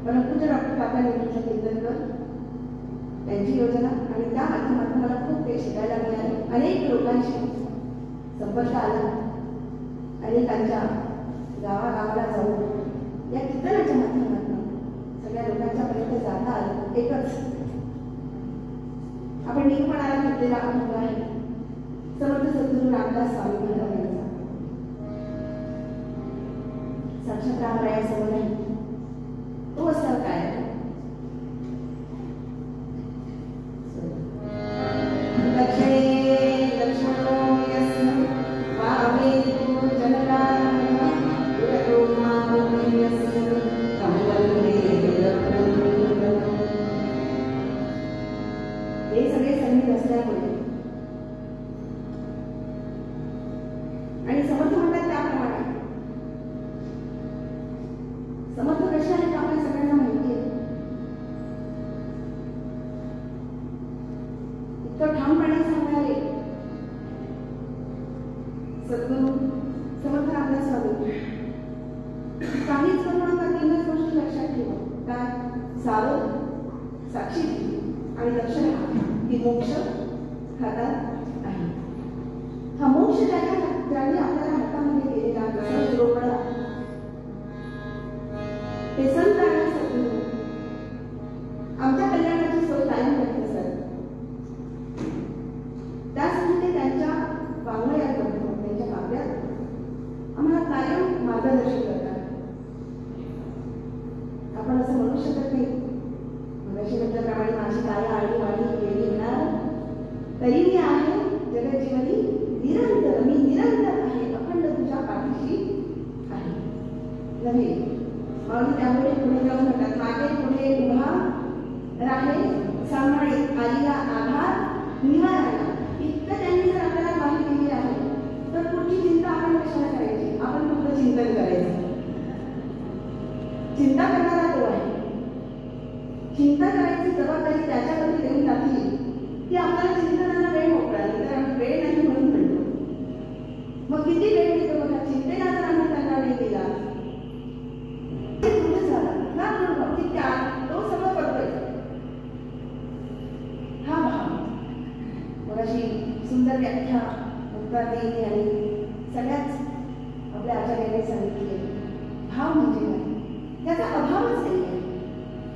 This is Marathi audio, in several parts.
परंतु डॉक्टर काका निवृत्त कीर्तनकर यांची योजना आणि त्या माध्यमातून मला खूप काही शिकायला मिळाले. अनेक लोकांशी संपर्क आला. अनेकांच्या गावागावाला जाऊन या कीर्तनाच्या माध्यमातून सगळ्या लोकांच्या पर्यंत जाता आलं. एकच आपण निरूपणाला घेतलेला अनुभव आहे समर्थ सद्गुरू रामदास स्वामी महाराज यांचा. साक्षात रामरायासमोर नाही तो असं काय हे सगळे संगीत असल्यामुळे आणि समर्थ म्हणतात त्याप्रमाणे समर्थ कशाने का आपल्या सगळ्यांना माहिती आहे. इतकं ठामपणे सावध, साक्षी आणि दक्ष ही मोक्ष हातात आहे. हा मोक्ष ज्याने आपल्याला हातामध्ये केलेला रोकडा ते संत आणि सद्गुरू आमच्या कल्याणाची सोय कायम करत असतात. त्यासाठी ते त्यांच्या वाङ्मयात त्यांच्या काव्यात आम्हाला कायम मार्गदर्शन करतात. आपण असं म्हणू शकत नाही मगाशी म्हटल्याप्रमाणे माझी काय आळी वाणी वेळी येणार तरी मी आहे जगजीवनी निरंतर, मी निरंतर आहे, अखंड तुझ्या पाठीशी आहे नव्हे. मग त्यामुळे पुढे जाऊन म्हणतात मागे पुढे उभा राहे सांभाळे आलिया आधार निवारायला. इतकं त्यांनी जर आपल्याला ग्वाही दिली आहे तर पुढची चिंता आपण कशाला करायची? आपण फक्त चिंतन करायचं. चिंता करणारा तो आहे. चिंता करायची जबाबदारी त्याच्यावरती देऊन टाकली की आपल्याला चिंतनाला वेळ मोकळा नाही, तर वेळ नाही म्हणून म्हणतो. मग किती वेळ देतो बघा. चिंतेला जर आम्ही त्यांना वेळ दिला झाला ना की त्या तो सगळं करतोय. हा भाव मग अशी सुंदर व्याख्या मुक्तादेवी आणि सगळ्याच आपल्या आचार्याने सांगितली. भाव म्हणजे काय? त्याचा अभावच नाही आहे.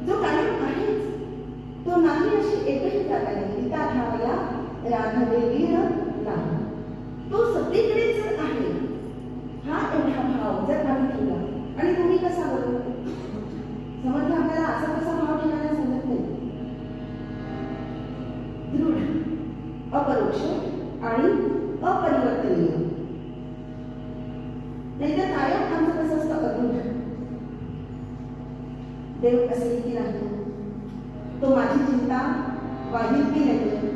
जो कायम आहेच तो नाही अशी एकही जागा नाही. गीता भावया राघवे वीर नाही, तो सगळीकडेच आहे. हा एवढा भाव जर आम्ही ठेवला आणि तुम्ही कसा बघू समर्थ आपल्याला असा कसा भाव ठेवायला सांगत नाही. दृढ, अपरोक्ष आणि अपरिवर्तनीय. नाहीतर कायम आमचं कसं असतं अदृढ. देव असेल की नाही, तो माझी चिंता वाढील की नाही,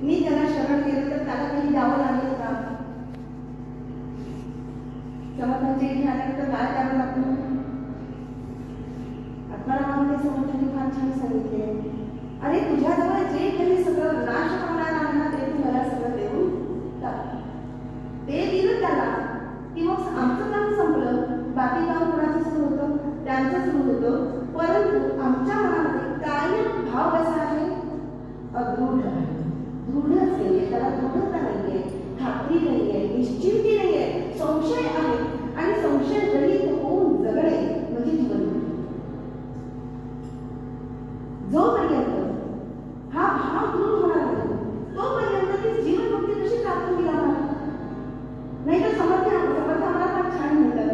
मी त्याला शरण केलं तर त्याला काही द्यावं लागेल का? समर्थांचे इथे आल्यानंतर काय द्यावं लागतं? आत्मारामामध्ये समर्थांनी फार छान सांगितले, अरे तुझ्याजवळ जे काही सगळं नाश पावणार आहे ना ते तू मला सगळं देऊन टाक. ते दिलं त्याला की मग आमचं काम संपलं. बाकी काम कोणाचं सुरू होतं? त्यांचं सुरू होतं. परंतु आमच्या मनामध्ये कायम भाव कसा आहे? अदृढ आहे. दृढच नाहीये, त्याला दृढता नाहीये, खात्री नाहीये, निश्चिंती नाहीये, संशय आहे. आणि संशय जडित होऊन जगणे म्हणजे जीवन. जोपर्यंत हा भाव दृढ होणार नाही तोपर्यंत ती जीवनमुक्ती कशी प्राप्त होईल आम्हाला? नाही तर समर्थ आम्हाला फार छान म्हणतात.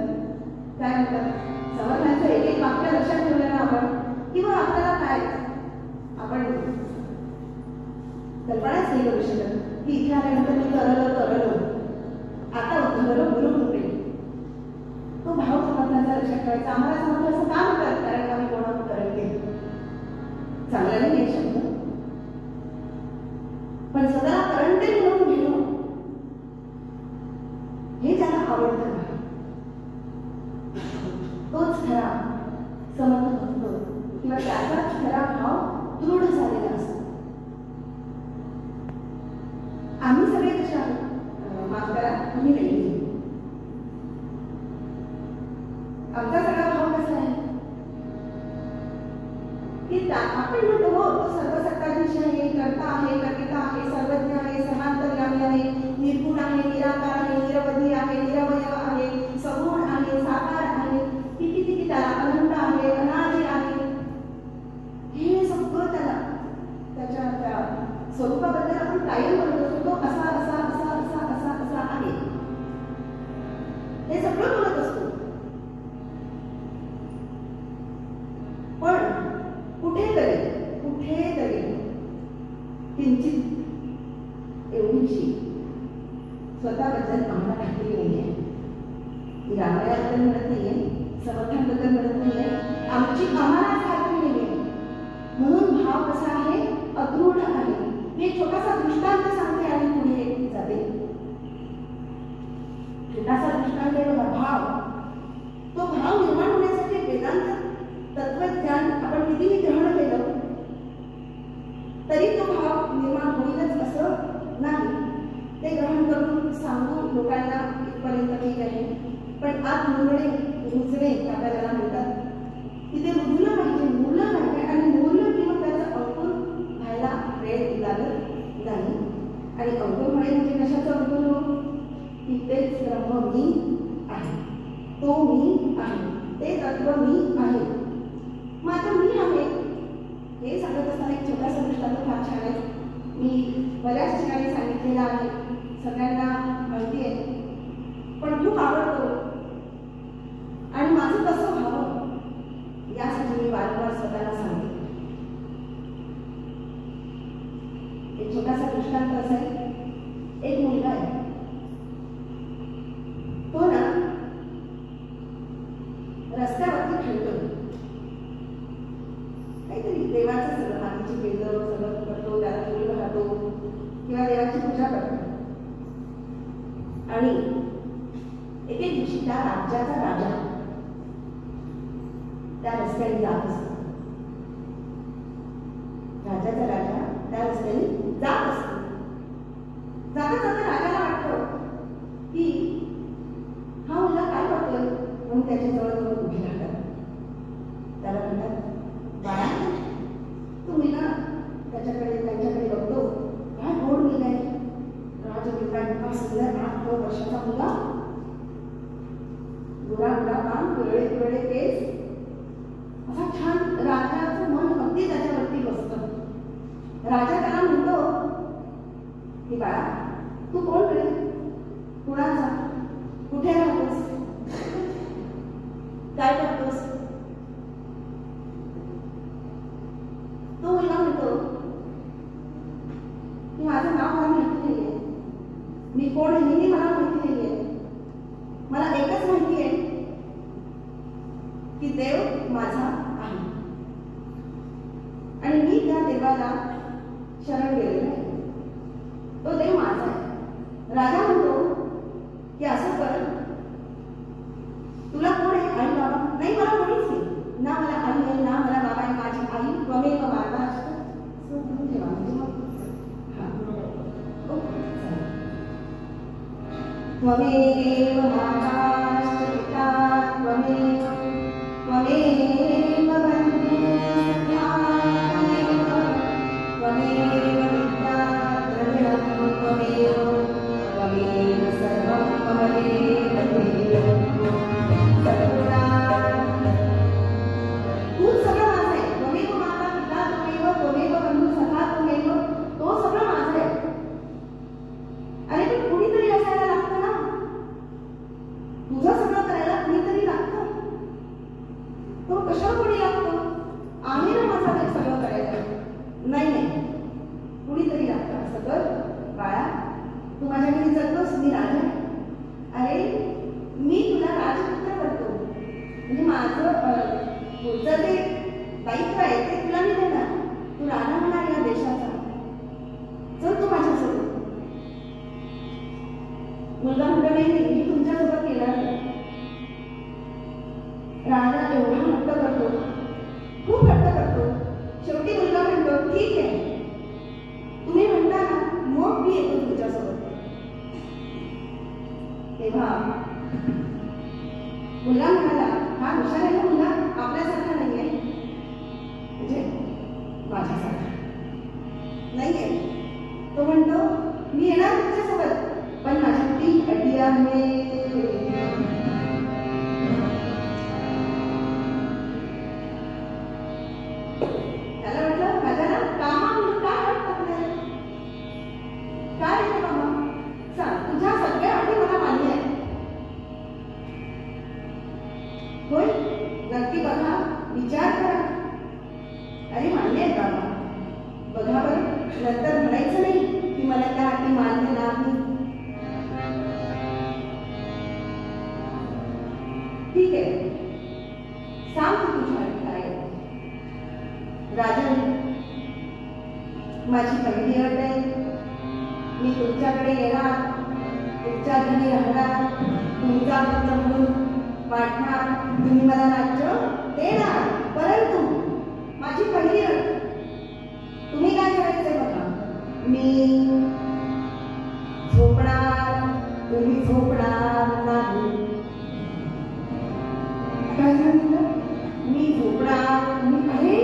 काय म्हणतात? समर्थांचं एक एक वाक्य लक्षात ठेवलं ना आपण किंवा आपल्याला काय आपण कल्पनाच नाही करू शकत की इथे आल्यानंतर मी तरलो आता उद्धवलो गुरुकृपे. तो भाव समर्थांचा लक्षात ठेवायचा. आम्हाला समर्थ असं का म्हणतात? कारण आम्ही कोणाला करत चांगला नाही आहे शब्द, पण सगळा करंट म्हणून घेऊ हे ज्याला आवडतं नाही तोच खरा समर्थ भक्त किंवा त्याचाच खरा भाव दृढ झालेला असतो. आम्ही सगळे कसे आहोत? माफ करा, तुम्ही नाही. आमचा सगळा भाव कसा आहे की आपण म्हणतो हो तो सर्वसत्ताधीश आहे, कर्ता आहे, कर्ता आहे, सर्वज्ञ आहे, समांतर्यामी आहे, निर्गुण आहे, निराकार आहे, निरवधी आहे, निरवय आहे, सगुण आहे, साकार आहे, किती किती त्याला अनंत आहे, अनादि आहे. हे सगळं त्याला त्याच्या त्या स्वरूपाबद्दल आपण कायम म्हणत असतो. तो असा असा असा असा असा असा आहे हे सगळं बोलत असतो. पण कुठेतरी किंचित एवढीशी स्वतःबद्दल आम्हाला खात्री नाहीये. ती रामायाबद्दल म्हणत नाहीये, समर्थांबद्दल म्हणत नाहीये, आमची आम्हाला खात्री नाहीये. म्हणून भाव कसा आहे? अदृढ आहे. मी छोटासा दृष्टांत सांगते आणि पुढे जाते. छोटासा दृष्टांत आहे बघा. भाव, तो भाव निर्माण होण्यासाठी वेदांत तत्वज्ञान आपण कितीही ग्रहण केलं तरी तो भाव निर्माण होईलच असं नाही. ते ग्रहण करून सांगू लोकांना इथपर्यंत ठीक आहे, पण आत मुरणे रुजणे आपल्याला म्हणतात की ते रुजलं पाहिजे, मुरलं कशाचं गुरु की तेच ब्रह्म मी आहे, तो मी आहे, ते तत्व मी आहे. मग आता मी आहे हे सांगत असताना एक छोटासा दृष्टांत फार छान आहे. मी बऱ्याच ठिकाणी सांगितलेलं आहे, सगळ्यांना माहिती आहे, पण खूप आवडतो आणि माझं कसं व्हावं यासाठी मी वारंवार स्वतःला सांगते. एक छोटासा दृष्टांत असा आहे. एक मुलगा आहे, तो ना रस्त्यावरती खेळतो, काहीतरी देवाचं सगळं मातीची बेलं सगळं करतो, त्याला फुल राहतो किंवा देवाची पूजा करतो. आणि एके दिवशी त्या राज्याचा राजा त्या रस्त्याने जात असतो. राज्याचा राजा त्या रस्त्याने जात असतो. जाता जाता राजाला वाटतं की हा मुलगा काय करतोय, म्हणून त्याच्या जवळ जवळ उभे राहतात. त्याला म्हणतात, बाळा तुम्ही ना त्यांच्याकडे बघतो, काय गोड मुलगा आहे, राजमुलगा इतका सुंदर 8 वर्षाचा मुलगा, गोरा गोरा काम, पिवळे पिवळे केस, असा छान. राजाचं मन अगदी त्याच्यावरती बसतं. राजा त्याला म्हणतो की बाळा तू कोण रे, कुणाचा, कुठे राहतोस, काय करतोस. तो मुलगा म्हणतो की माझं नाव मला माहिती नाहीये, मी कोण हेही मला माहिती नाहीये, मला एकच माहिती आहे की देव माझा आहे आणि मी त्या देवाला शरण गेलेलो आहे, तो देव माझा आहे. राजा म्हणतो की असं कर, तुला कोण आहे, आई बाबा नाही, मला कोणीच नाही, ना मला आई आहे ना मला बाबा आहे, माझी आई त्वमेव माता असतं. त्वमेव माताश्च पिता त्वमेव, त्वमेव बन्धुः सखा त्वमेव, त्वमेव विद्या द्रविणं त्वमेव, त्वमेव सर्वं त्वमेव सद्गुणा. तूच सगळं माझं आहे. त्वमेव माता पिता त्वमेव, त्वमेव बन्धुः सखा त्वमेव, तो सगळं माझं आहे. अरे पण कुणीतरी असायला लागतं ना, तुझं सगळं करायला कुणीतरी लागतं. तो कशाला कोणी लागतो, आहे ना माझा ते सगळं करायचं. नाही कुणीतरी लागतं. असं कर बाळा, तू माझ्या घरी जगतोस, मी राजा. अरे मी तुला राजपुत्र करतो, म्हणजे माझं पुढचं ते दायित्व आहे ते तुला मी देणार. तू राजा होणार या देशाचा, चल तू माझ्यासोबत. मुलगा म्हणतो नाही मी तुमच्यासोबत येणार नाही. राजा एवढा हट्ट करतो, खूप हट्ट करतो. शेवटी मुलगा म्हणतो ठीक आहे, तुम्ही म्हणता ना, मग मी येतो तुमच्यासोबत. तेव्हा मुलगा म्हणाला, हा हुशार आहे ना मुलगा, आपल्यासारखा नाही आहे, म्हणजे माझ्यासारखा नाही आहे. तो म्हणतो मी येणार तुमच्यासोबत, पण माझी ती अटी आहे. त्याला म्हटलं राजाला, कामा म्हणून काय वाटतं आपल्याला, काय आहे कामा, सांग, तुझ्या सगळ्या अटी मला मान्य आहे. होय नक्की बघा, विचार करा. अरे मान्य आहे बाबा, बघा बरं, नंतर म्हणायचं नाही की मला त्या अटी मान्य नाही. ठीक आहे, सांग तू तुझ्या अटी काय आहे. राजन, माझी पहिली अट आहे, मी तुमच्याकडे येणार, तुमच्या घरी राहणार, तुमचा पुत्र म्हणून वाटणार, तुम्ही मला राज्य देणार. परंतु माझी पहिली अट, तुम्ही काय करायचंय बघा, मी झोपणार, तुम्ही झोपणार नाही. काय सांगितलं, मी झोपणार, तुम्ही काही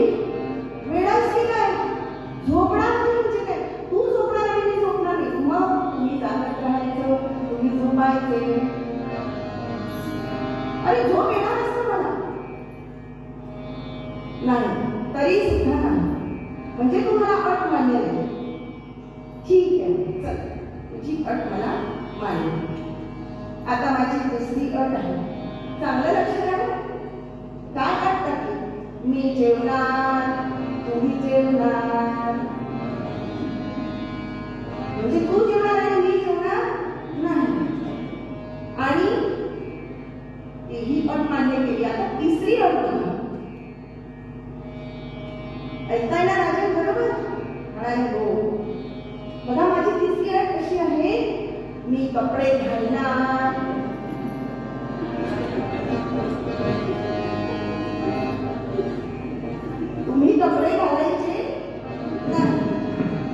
वेळाच की काय, झोपणार नाही म्हणजे काय, तू झोपणार आणि मी झोपणार नाही, मग तुम्ही जाणार अट मान्य आहे. ठीक आहे, चल तुझी अट मला मान्य. आता माझी दुसरी अट आहे. चांगलं लक्ष द्या. काय अट टाकली? मी जेवणार, तुम्ही जेवणार. म्हणजे तू जेवणार आणि मी जेवणार नाही. आणि ही अट मान्य केली. आता तिसरी अट बघा. ऐकताय ना राजन? बरोबर म्हणाले हो. बघा माझी तिसरी अट कशी आहे. मी कपडे घालणार. तुम्ही कपडे घालायचे नाही.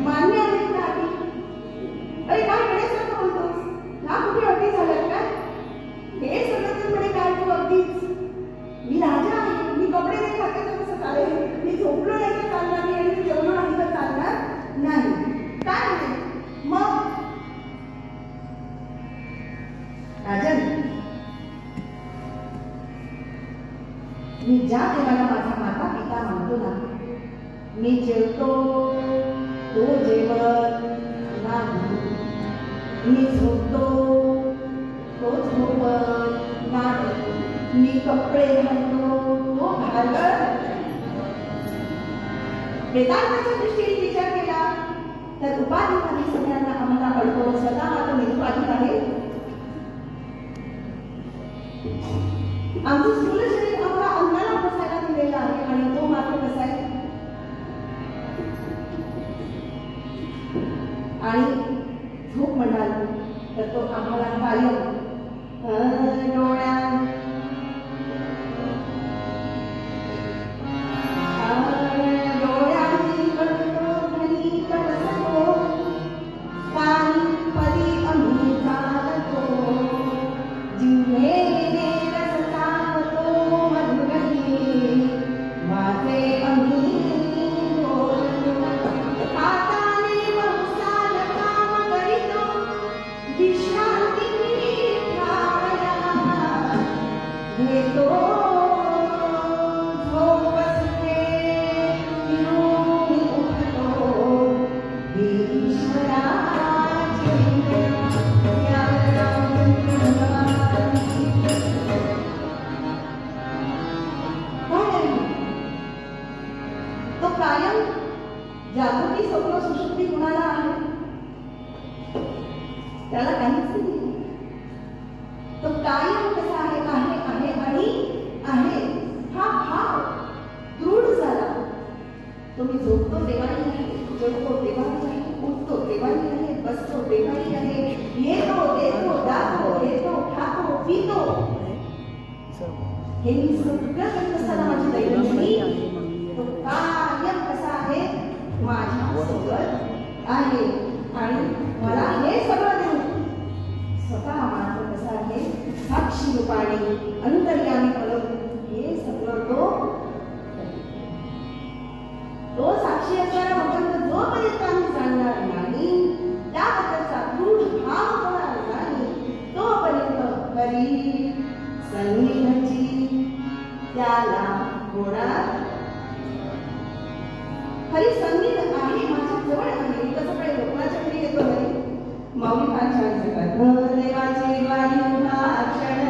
मान्य आहे का? अरे काय वेळेसारखं बोलतोस? ह्या कुठे अटी झाल्यात काय? हे सगळं तर म्हणे काय तू अगदीच. मी राजा आहे. मी कपडे नाही घातले तर कसं चालेल? मी झोपलो नाही तर चालणार नाही आणि जेवलो नाही तर चालणार नाही. काय आहे मग? राजन, मी ज्या देवाला माझा माता पिता मानतो ना, मी जेवतो तो जेवत नाही. मी झोपतो तो झोपत नाही. मी कपडे घालतो तो घालत. वेदांताच्या दृष्टीने विचार केला तर उपाधिकारी सगळ्यांना आम्हाला अडकवून स्वतः मात्र निरुपाधिक आहे. आमचं स्थूल शरीर आम्हाला अन्नाला बसायला दिलेलं आहे आणि तो मात्र कसा आहे. आणि झोप म्हणाल तर तो आम्हाला कायम डोळ्यात जागृती स्वप्न सुषुप्ती कुणाला आहे? त्याला काहीच नाही. तो कायम कसा आहे आहे आहे आणि आहे हा भाव दृढ झाला. तो मी झोपतो तेव्हाही आहे, जेवतो तेव्हाही आहे, उठतो तेव्हाही आहे, बसतो तेव्हाही आहे, येतो देतो दाखो येतो खातो पितो. हे मी सगळं करत असताना माझी दैनंदिनी तो कायम कसा आहे माझ्या सोबत आहे. आणि मला हे सगळं देऊन स्वतः मात्र कसा आहे साक्षी रूपाने अंतर्यामी फलक हे सगळं तो साक्षी असणारा भगवंत जोपर्यंत आम्ही जाणणार नाही, त्याबद्दलचा दृढ भाव होणार नाही, तोपर्यंत हरी सन्निधीची त्याला होणार. हरी संगीत आहे माझ्या जवळ आहे. कसं काही लोकांच्या घरी येतो हरी माऊली फार छान सांगतात. देवाची वाणी भाषण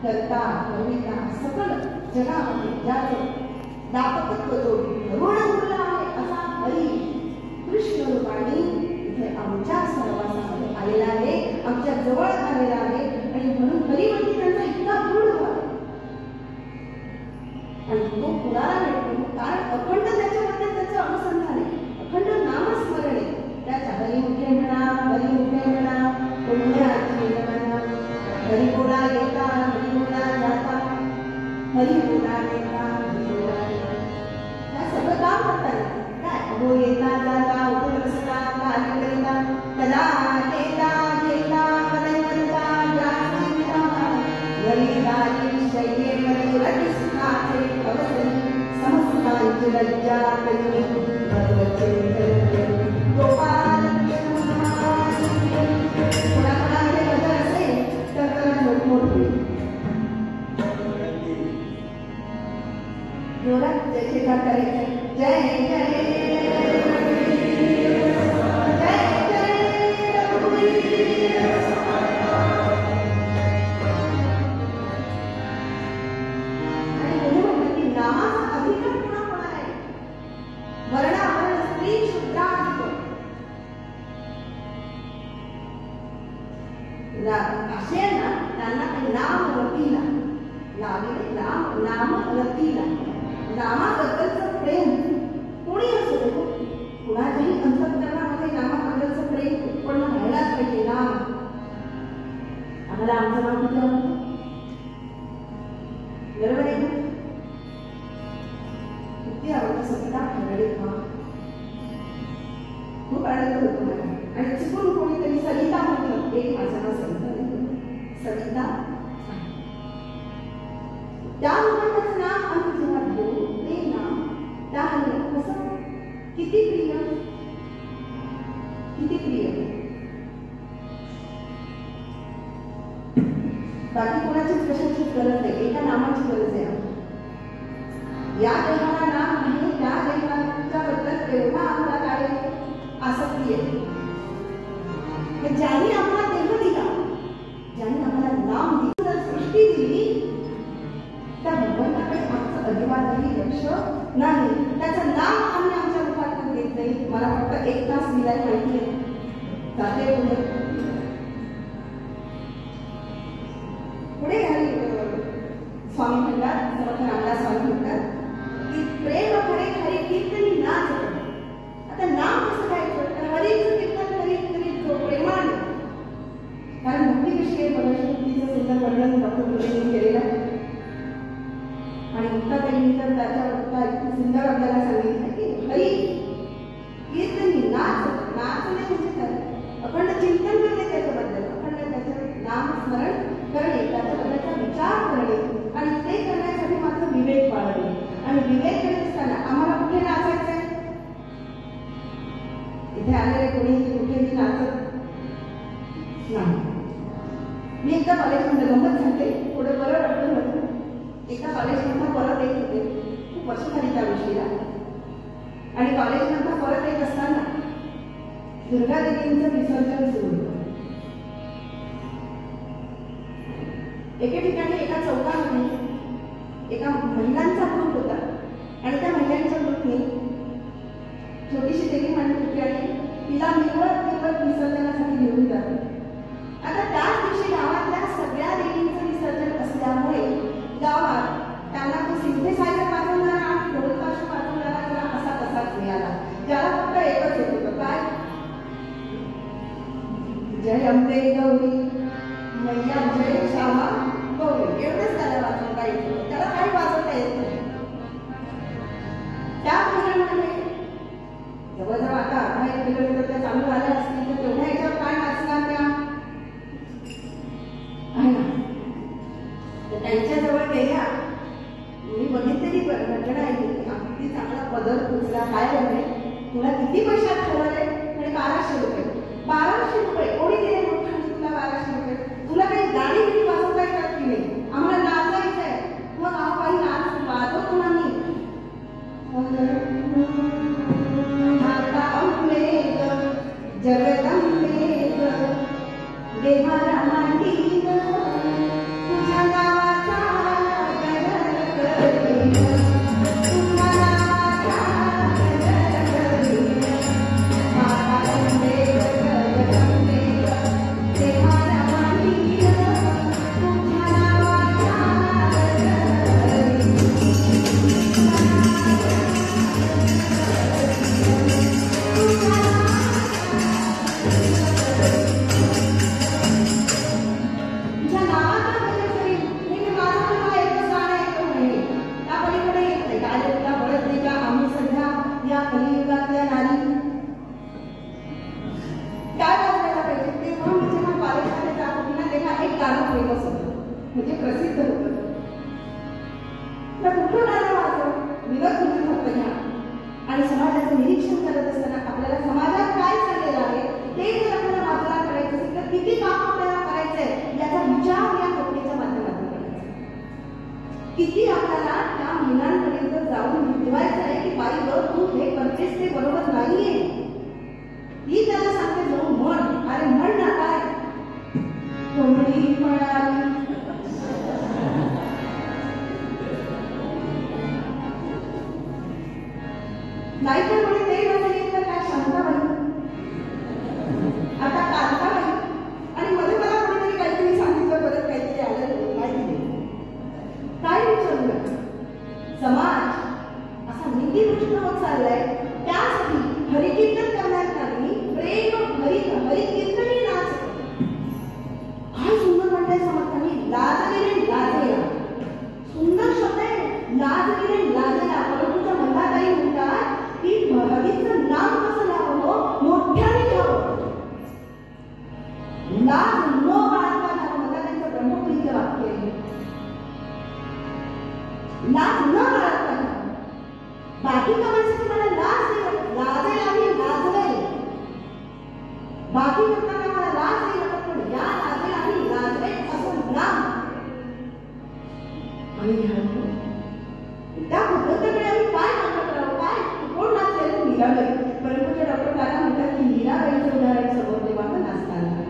करता कविता सकल जगामध्ये ज्याचं दापकत्व जोडून उरला आहे असा हरी कृष्ण रूपाने इथे आमच्या सहवासामध्ये आलेला आहे, आमच्या जवळ आलेला आहे. आणि म्हणून हरिवरती त्यांचा इतका दृढ भाव आणि तो कुणाला भेटतो, कारण अखंड त्याच्याबद्दल त्याचं अनुसंधान आहे, अखंड नामस्मरण आहे. त्याच्या हरिमुखे म्हणा, हरिमुखे म्हणा, पुण्याची म्हणा, हरिगुणा येता हरिगुणा जाता, हरिगुणा येता हरिगुणा येता. या सगळं काम करतात काय, अहो येता जाता उठून बसता कार्य करिता कदा येता घेता कदैवता व्यासनिता हरिदारी शय्येवर रटिस्नाचे अवसरी समस्तांची लज्जा करी भगवचिंतन गोपाल कोणाकोणाकडे बदल असेल तर मोठमोठी जोरात जयजयकार करायचे. जय जय असे ना त्यांना नाम रतीला लागले, नाम रतीला नामाबद्दलचं प्रेम कोणी असो कुणाच्याही अंतःकरणामध्ये नामाबद्दलचं प्रेम उत्पन्न व्हायलाच पाहिजे. नाम आम्हाला आमचं नाव किती आवडतं, बरोबर आहे ना? किती आवडतं सविता खरडे खूप आनंद होतो मला. आणि चुकून कोणीतरी सविता म्हटलं, एक माझं नाव सविता सविता त्या लोकांचं नाम आम्ही जेव्हा घेऊ ते नाम त्या कसं किती प्रिय किती प्रिय. बाकी कोणाचीच कशाचीच गरज नाही, एका नामाची गरज आहे. या देवाला नाम आहे, त्या देवाच्या बद्दल तेवढा आम्हाला काय आसक्ती आहे. ज्यांनी आम्हाला देव दिला, ज्यांनी आम्हाला नाम दिलं, सृष्टी दिली, त्या भगवंताकडे आमचं अजिबातही लक्ष नाही. त्याचं नाम आम्ही आमच्या मुखातून घेत नाही. मला फक्त 1 तास दिलाय माहिती आहे, जाते पुढे पुढे घाली. स्वामी म्हणतात, समर्थ रामदास स्वामी म्हणतात की प्रेम पुढे हरी कीर्तनी नाच. आता नाम कसं घ्यायचं, हरीचं कीर्तन करीत करीत जो प्रेमाने, कारण भक्ती कशी आहे भगवतीचं सुंदर वर्णन डॉक्टर मुलींनी केलेलं आहे. आणि मुक्ताताईंनी तर त्याच्यावर इतकी सुंदर आपल्याला सांगितलं की हरी कीर्तनी नाच. नाचणे म्हणजे काय, अखंड चिंतन करणे त्याच्याबद्दल, अखंड त्याचं नामस्मरण करणे, त्याच्याबद्दलचा विचार करणे. आणि ते करण्यासाठी मात्र विवेक बाळगणे. आणि विवेक करत असताना आम्हाला कुठे नाचायचं आहे, इथे आलेले कोणी कुठेही नाचत नाही. मी एकदा कॉलेजमध्ये गंमत सांगते, थोडं बरं वाटलं होतं. एका कॉलेजमधनं परत येत होते, खूप वर्ष झाली त्या गोष्टीला. आणि कॉलेजमधनं परत येत असताना दुर्गादेवींचं विसर्जन सुरू होतं. एके ठिकाणी एका चौकामध्ये एका महिलांचा ग्रुप होता. आणि त्या महिलांच्या ग्रुपने छोटीशी देवी मांडली होती आणि तिला निवडत विसर्जनासाठी घेऊन जाते. आता त्याच दिवशी गावातल्या सगळ्या देवींचं विसर्जन असल्यामुळे गावात त्यांना तो सिंथेसायझर वाजवणारा आणि ढोलताशा वाजवणारा जरा असा तसाच मिळाला, ज्याला फक्त एकच येत होतं, काय, जय अंबे गौरी मैया जय श्यामा गौरी, एवढंच त्याला वाजवता येत होतं. त्याला काही वाजवता येत नाही. त्या महिन्यामध्ये जवळजवळ आता 1.5 किलोमीटर त्या चालू आल्या असतील तर तेवढ्या याच्यावर काय नाचणार त्या आहे ना. तर त्यांच्याजवळ गेल्या, मी बघितलेली घटना आहे. अगदी चांगला पदर पुचला, काय झालंय, तुला किती पैशात ठरवलंय, म्हणजे 1200 रुपये. 1200 रुपये कोणी दिले मोठ्याने तुला 1200 रुपये? तुला काही गाणी बिणी वाजवता येतात की नाही? आम्हाला नाचायचं आहे. मग हा काही नाच वाजवतो ना मी. जगदंबे देवाला मांडी तुझ्या नावाचा म्हणजे प्रसिद्ध होतं. कुठून आलं माझं विनोद तुम्ही फक्त घ्या आणि समाजाचं निरीक्षण करत असताना आपल्याला समाजात काय चाललेलं आहे ते जर आपल्याला बाजूला करायचं असेल तर किती काम आपल्याला करायचंय याचा विचार या कथेच्या माध्यमातून करायचा. किती आपल्याला त्या महिलांपर्यंत जाऊन ठेवायचं आहे की बाई ग तू हे करतेस ते बरोबर नाहीये. ती त्याला सांगते जाऊन म्हण, अरे म्हण ना काय कोंबडी म्हणाली नाहीतर म्हणे ते नसेल तर काय शांताबाई आता कांताबाई आणि मध्ये मला कोणीतरी काहीतरी सांगितलं परत काहीतरी आलं माहिती काय विचारलं. समाज असा नीतीभ्रष्ट होत चाललाय. त्यासाठी हरिकीर्तन करण्यात आली प्रेम हरिकीर्तनी नाच. काय सुंदर म्हणताय समर्थांनी लाजलेले लाजेला. सुंदर शब्द आहे लाजलेले लाजेला. परंतु त्या मंदाताई म्हणतात की हरीचं नाम कसं लावं मोठ्याने घ्यावं. लाज न बाळगता मंदाताईचं ब्रह्मपुरीचं वाक्य आहे. लाज न बाळगता बाकी कामांसाठी मला लाजेल आणि लाजवेल. बाकी करताना मला लाज नाही वाटत पण या लाजेल आणि लाजवेल असं नाम आणि त्या पद्धतीकडे आम्ही काय काम करावं काय कोण नाचलेलं मीराबाई. परंतु त्या डॉक्टर काका म्हणतात की मीराबाईचं उदाहरण समोर तेव्हा नाचताना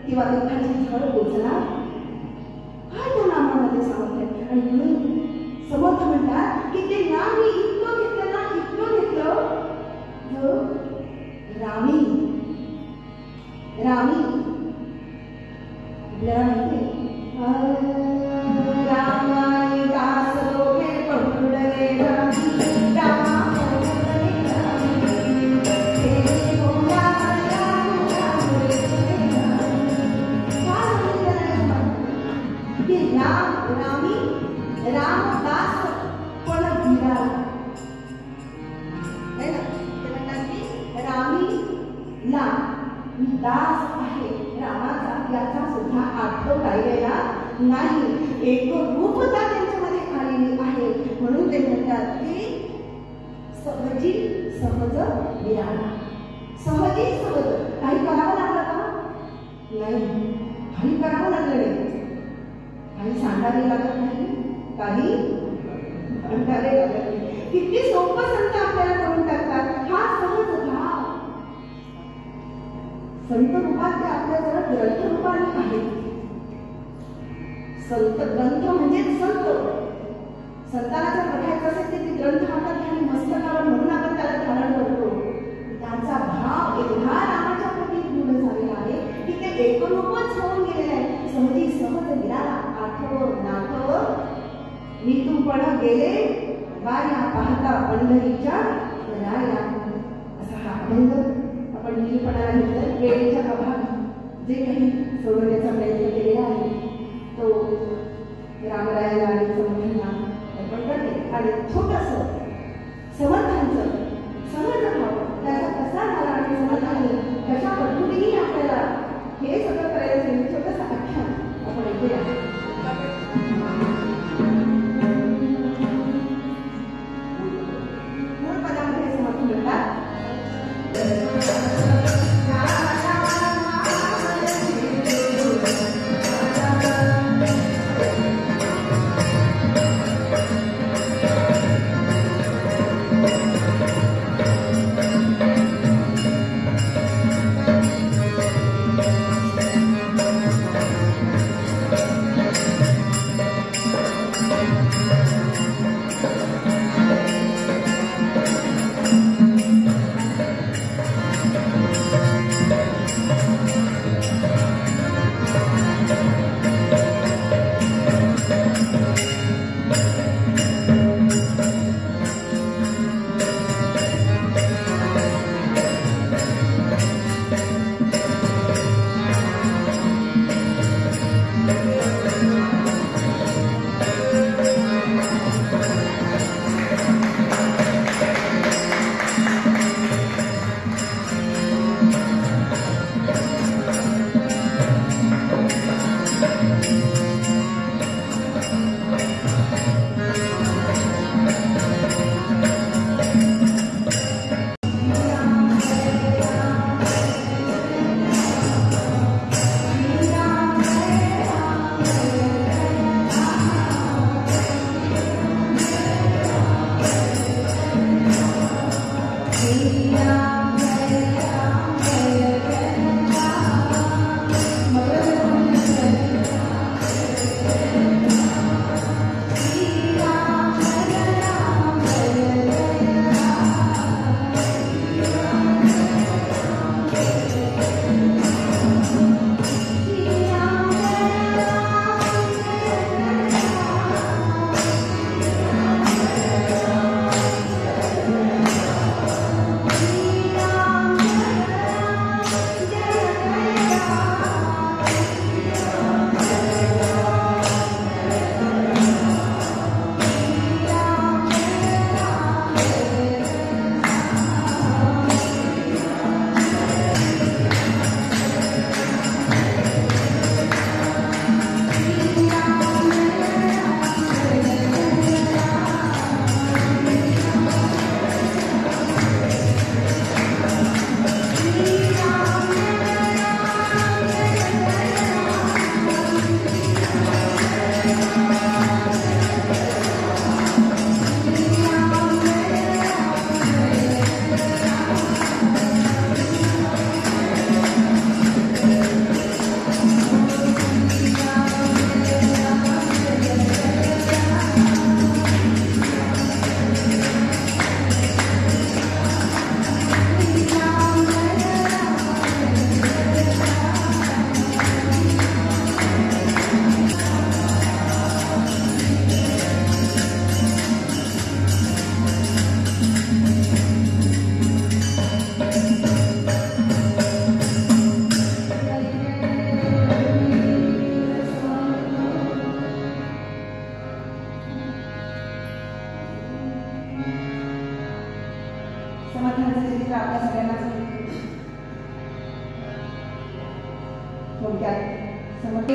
किंवा दुःखाची झळ पोचणार काय त्या नामामध्ये सामर्थ्य. आणि म्हणून समर्थ म्हणतात की ते नाम मी इतकं घेतलं ना इतकं घेतलं जो रामी रामी आपल्याला माहिती रामाई दास दोघे पकडले रामदास पण गिरा है ना. ते म्हणतात की रामी ला मी दास आहे रामाचा याचा सुद्धा अर्थ काढलेला नाही. एक रूपता त्यांच्यामध्ये म्हणून ते म्हणतात की सहजी सहज विराळा. सहजी सहज. काही करावं लागलं का? नाही, काही करावं लागलं नाही. काही सांगावे लागत नाही, काही अंधारे लागत नाही. किती सोपं संत आपल्याला करून टाकतात. हा सहज भाव संत रूपात ते आपल्याजवळ ग्रंथ रूपाने आहे. संत ग्रंथ म्हणजे संत. संताला जर बघायचं असेल तर ते ग्रंथ हातात घ्यावे मस्तकावर, म्हणून आपण त्याला धारण करतो. त्यांचा भाव एवढा रामाच्या प्रती पूर्ण झालेला आहे की ते एकरूपच होऊन गेलेले आहे. सहजी सहज विराळा. आठव नाठव नितूपण गेले गाया पाहता पंढरीच्या राया. असा हा अभंग आपण निरूपणाला घेतला. वेळेच्या अभावी जे काही सोडवण्याचा प्रयत्न केलेला आहे तो रामरायाला आणि समर्थांना अर्पण करते. आणि छोटस समर्थांचं सहज भाव त्याचा कसा झाला आणि समर्थांनी कशा पद्धतीने आपल्याला हे सगळं करायचं आहे छोटंसं आख्यान आपण ऐकूया. मूळ पदामध्ये समर्थ म्हणतात समर्थांचं चित्र आपल्या सगळ्यांनाच थोडक्यात समर्थ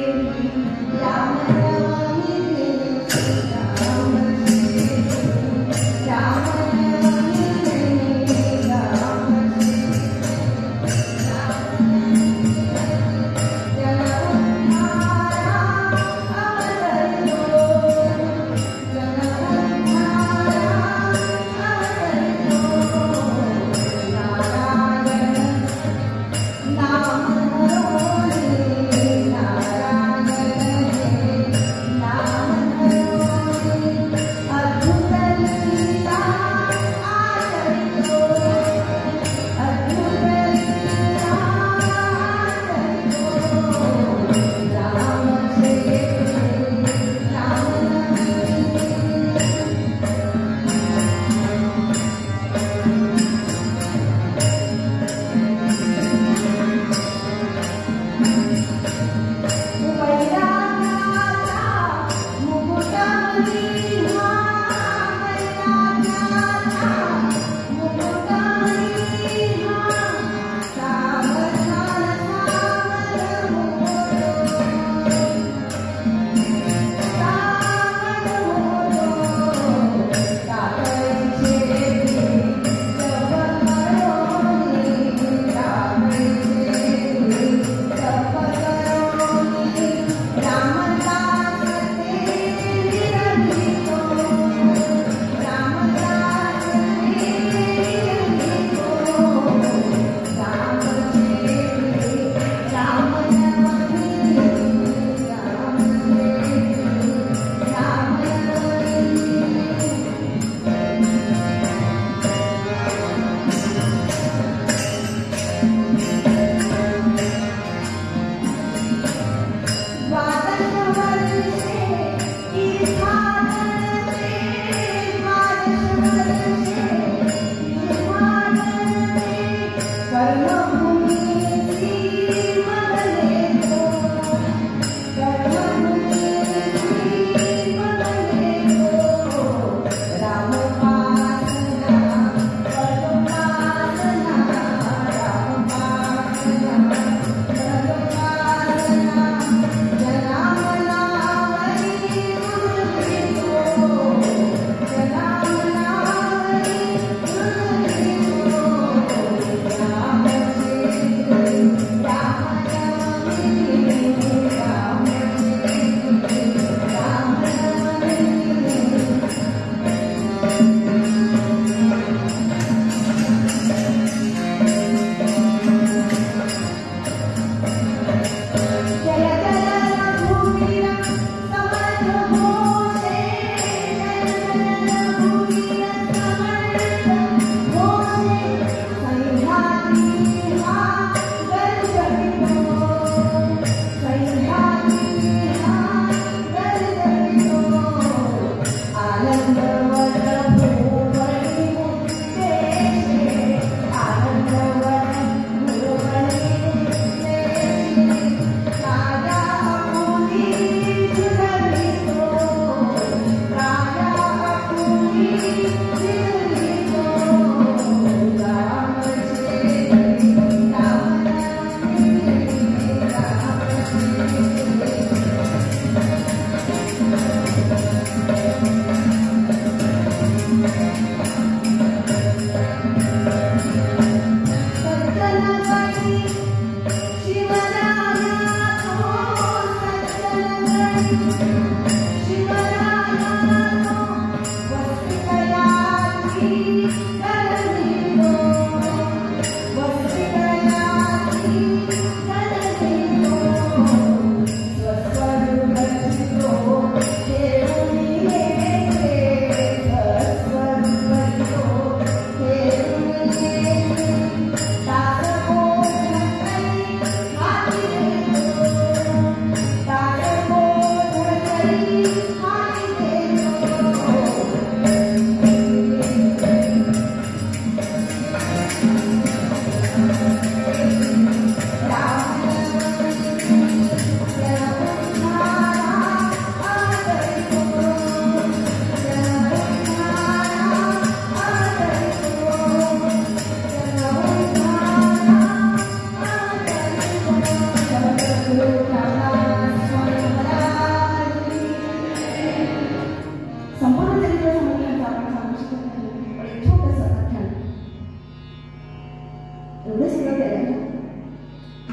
एवढं सगळं केलं.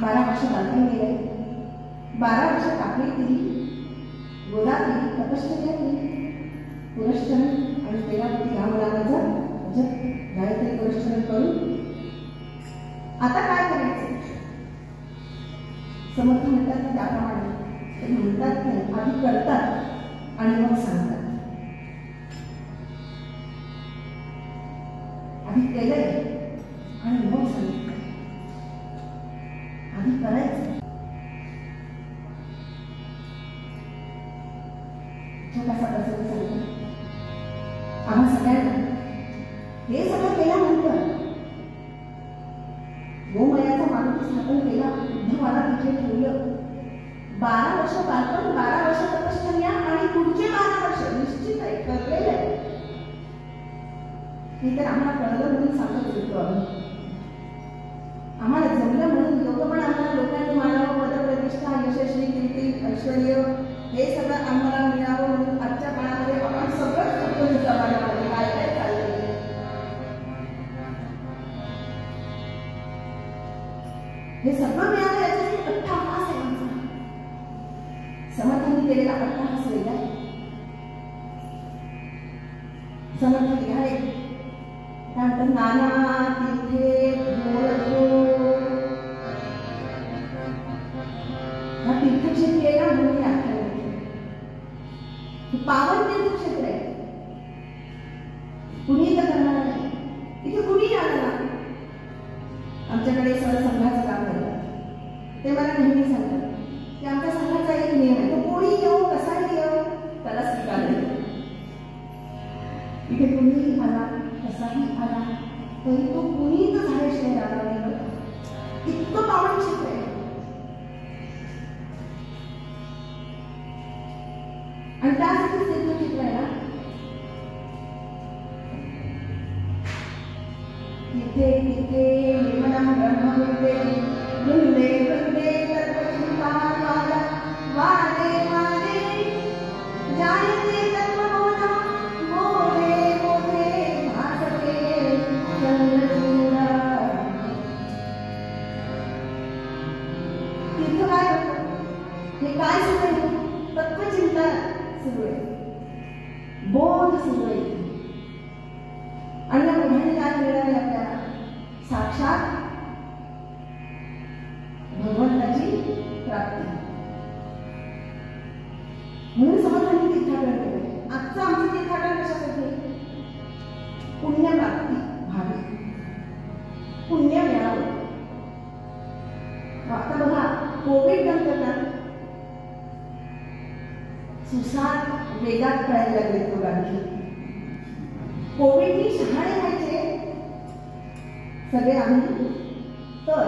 12 वर्ष बालपण गेले, 12 वर्ष काकडी केली, गोदा केली, तपश्चर्या केली, पुरस्चरण आणि तेरापती रामनामाचं जप गायत्री पुरस्चरण करून आता काय करायचं. समर्थ म्हणतात की त्याप्रमाणे ते म्हणतात नाही, आधी करतात आणि मग सांगतात. आधी केलंय आणि मग सांगतात. आधी करायचं. छोटासा प्रसंग सांगतो. आम्हा सगळ्यांना हे सगळं केल्यानंतर गोमयाचा मारुती स्थापन केला, उद्धवाला तिथे ठेवलं. 12 वर्ष बालपण, 12 वर्ष तपश्चर्या आणि पुढचे 12 वर्ष निश्चित आहे, ठरलेलं आहे. हे तर आम्हाला कळलं म्हणून सांगत होतो. आम्हाला जमलं म्हणून लोक पण आम्हाला लोकांनी मानावं, पदप्रतिष्ठा, यशस्वी, कीर्ती, ऐश्वर्य हे सगळं आम्हाला मिळावं म्हणून आजच्या काळामध्ये आपण सगळंच करतो. समाजामध्ये काय काय चाललंय हे सगळं मिळालं याच्यासाठी अट्टहास आहे आमचा. समर्थांनी केलेला अट्टहास वेगळा आहे. समर्थ लिहावे त्यानंतर नाना तिथे हा तीर्थक्षेत्र आहे ना म्हणून आख्या पावन तीर्थक्षेत्र आहे. कुणी तर करणार नाही, इथे कुणी आलं ना. आमच्याकडे सर संघाचं काम करतात, ते मला नेहमी सांगतात की आमच्या संघाचा एक नियम आहे, तो कोणी येऊ कसाही येऊ त्याला स्वीकारले. इथे कुणीही आला कसाही आला तरी तो कुणीच झाल्याशिवाय राहणार नाही. इतकं पावन क्षेत्र आहे. आणि त्यासाठी तीर्थक्षेत्र आहे ना. तिथे तिथे निर्मला ब्रह्मवृंदे वृंदे वृंदे तत्वचिंता वादे वादे जायते तत्वबोधा बोधे बोधे भासते चंद्रचूडा. तीर्थ काय होतं, हे काय सुरू आहे, तत्वचिंता सुरू आहे, बोध सुरू आहे. आणि या बोधाने काय मिळाले आपल्याला, साक्षात भगवंताची प्राप्ती. म्हणून समर्थांनी तीर्थाटन केलं. आजचं आमचं तीर्थाटन कशासाठी, पुण्यप्राप्ती व्हावी, पुण्य मिळावं. आता बघा कोविड नंतर सुसाट वेगात कळायला लागले लोकांची. कोविडनी शहाणे व्हायचे सगळे आम्ही, तर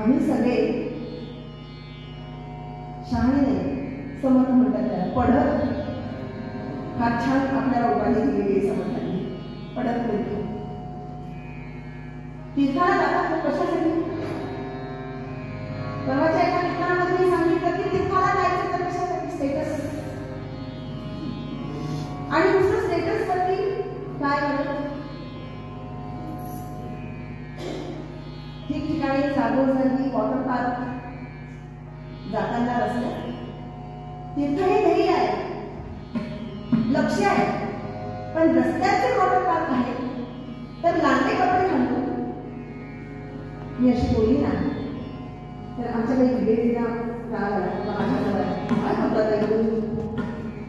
आम्ही सगळे शहाणे नाही. समर्थ म्हणतात त्याला पढत. हा छान आपल्याला उपाधी दिलेली समर्थांनी, पढत बोलतो. तीर्थाला जातात कशासाठी, परवाच्या एका मित्रामध्ये मी सांगितलं की तीर्थाला जायचं तर कशासाठी, स्टेटस. आणि दुसरं स्टेटस साठी काय करत, ठिकठिकाणी जागोजागी वॉटर पार्क जाताना रस्त्यात तीर्थ हे ध्येय आहे, लक्ष आहे. पण रस्त्याचे वॉटर पार्क आहे तर लांडे कपडे घालतो. मी अशी बोलली ना तर आमच्याकडे विवेकला राग आला, काय म्हणतात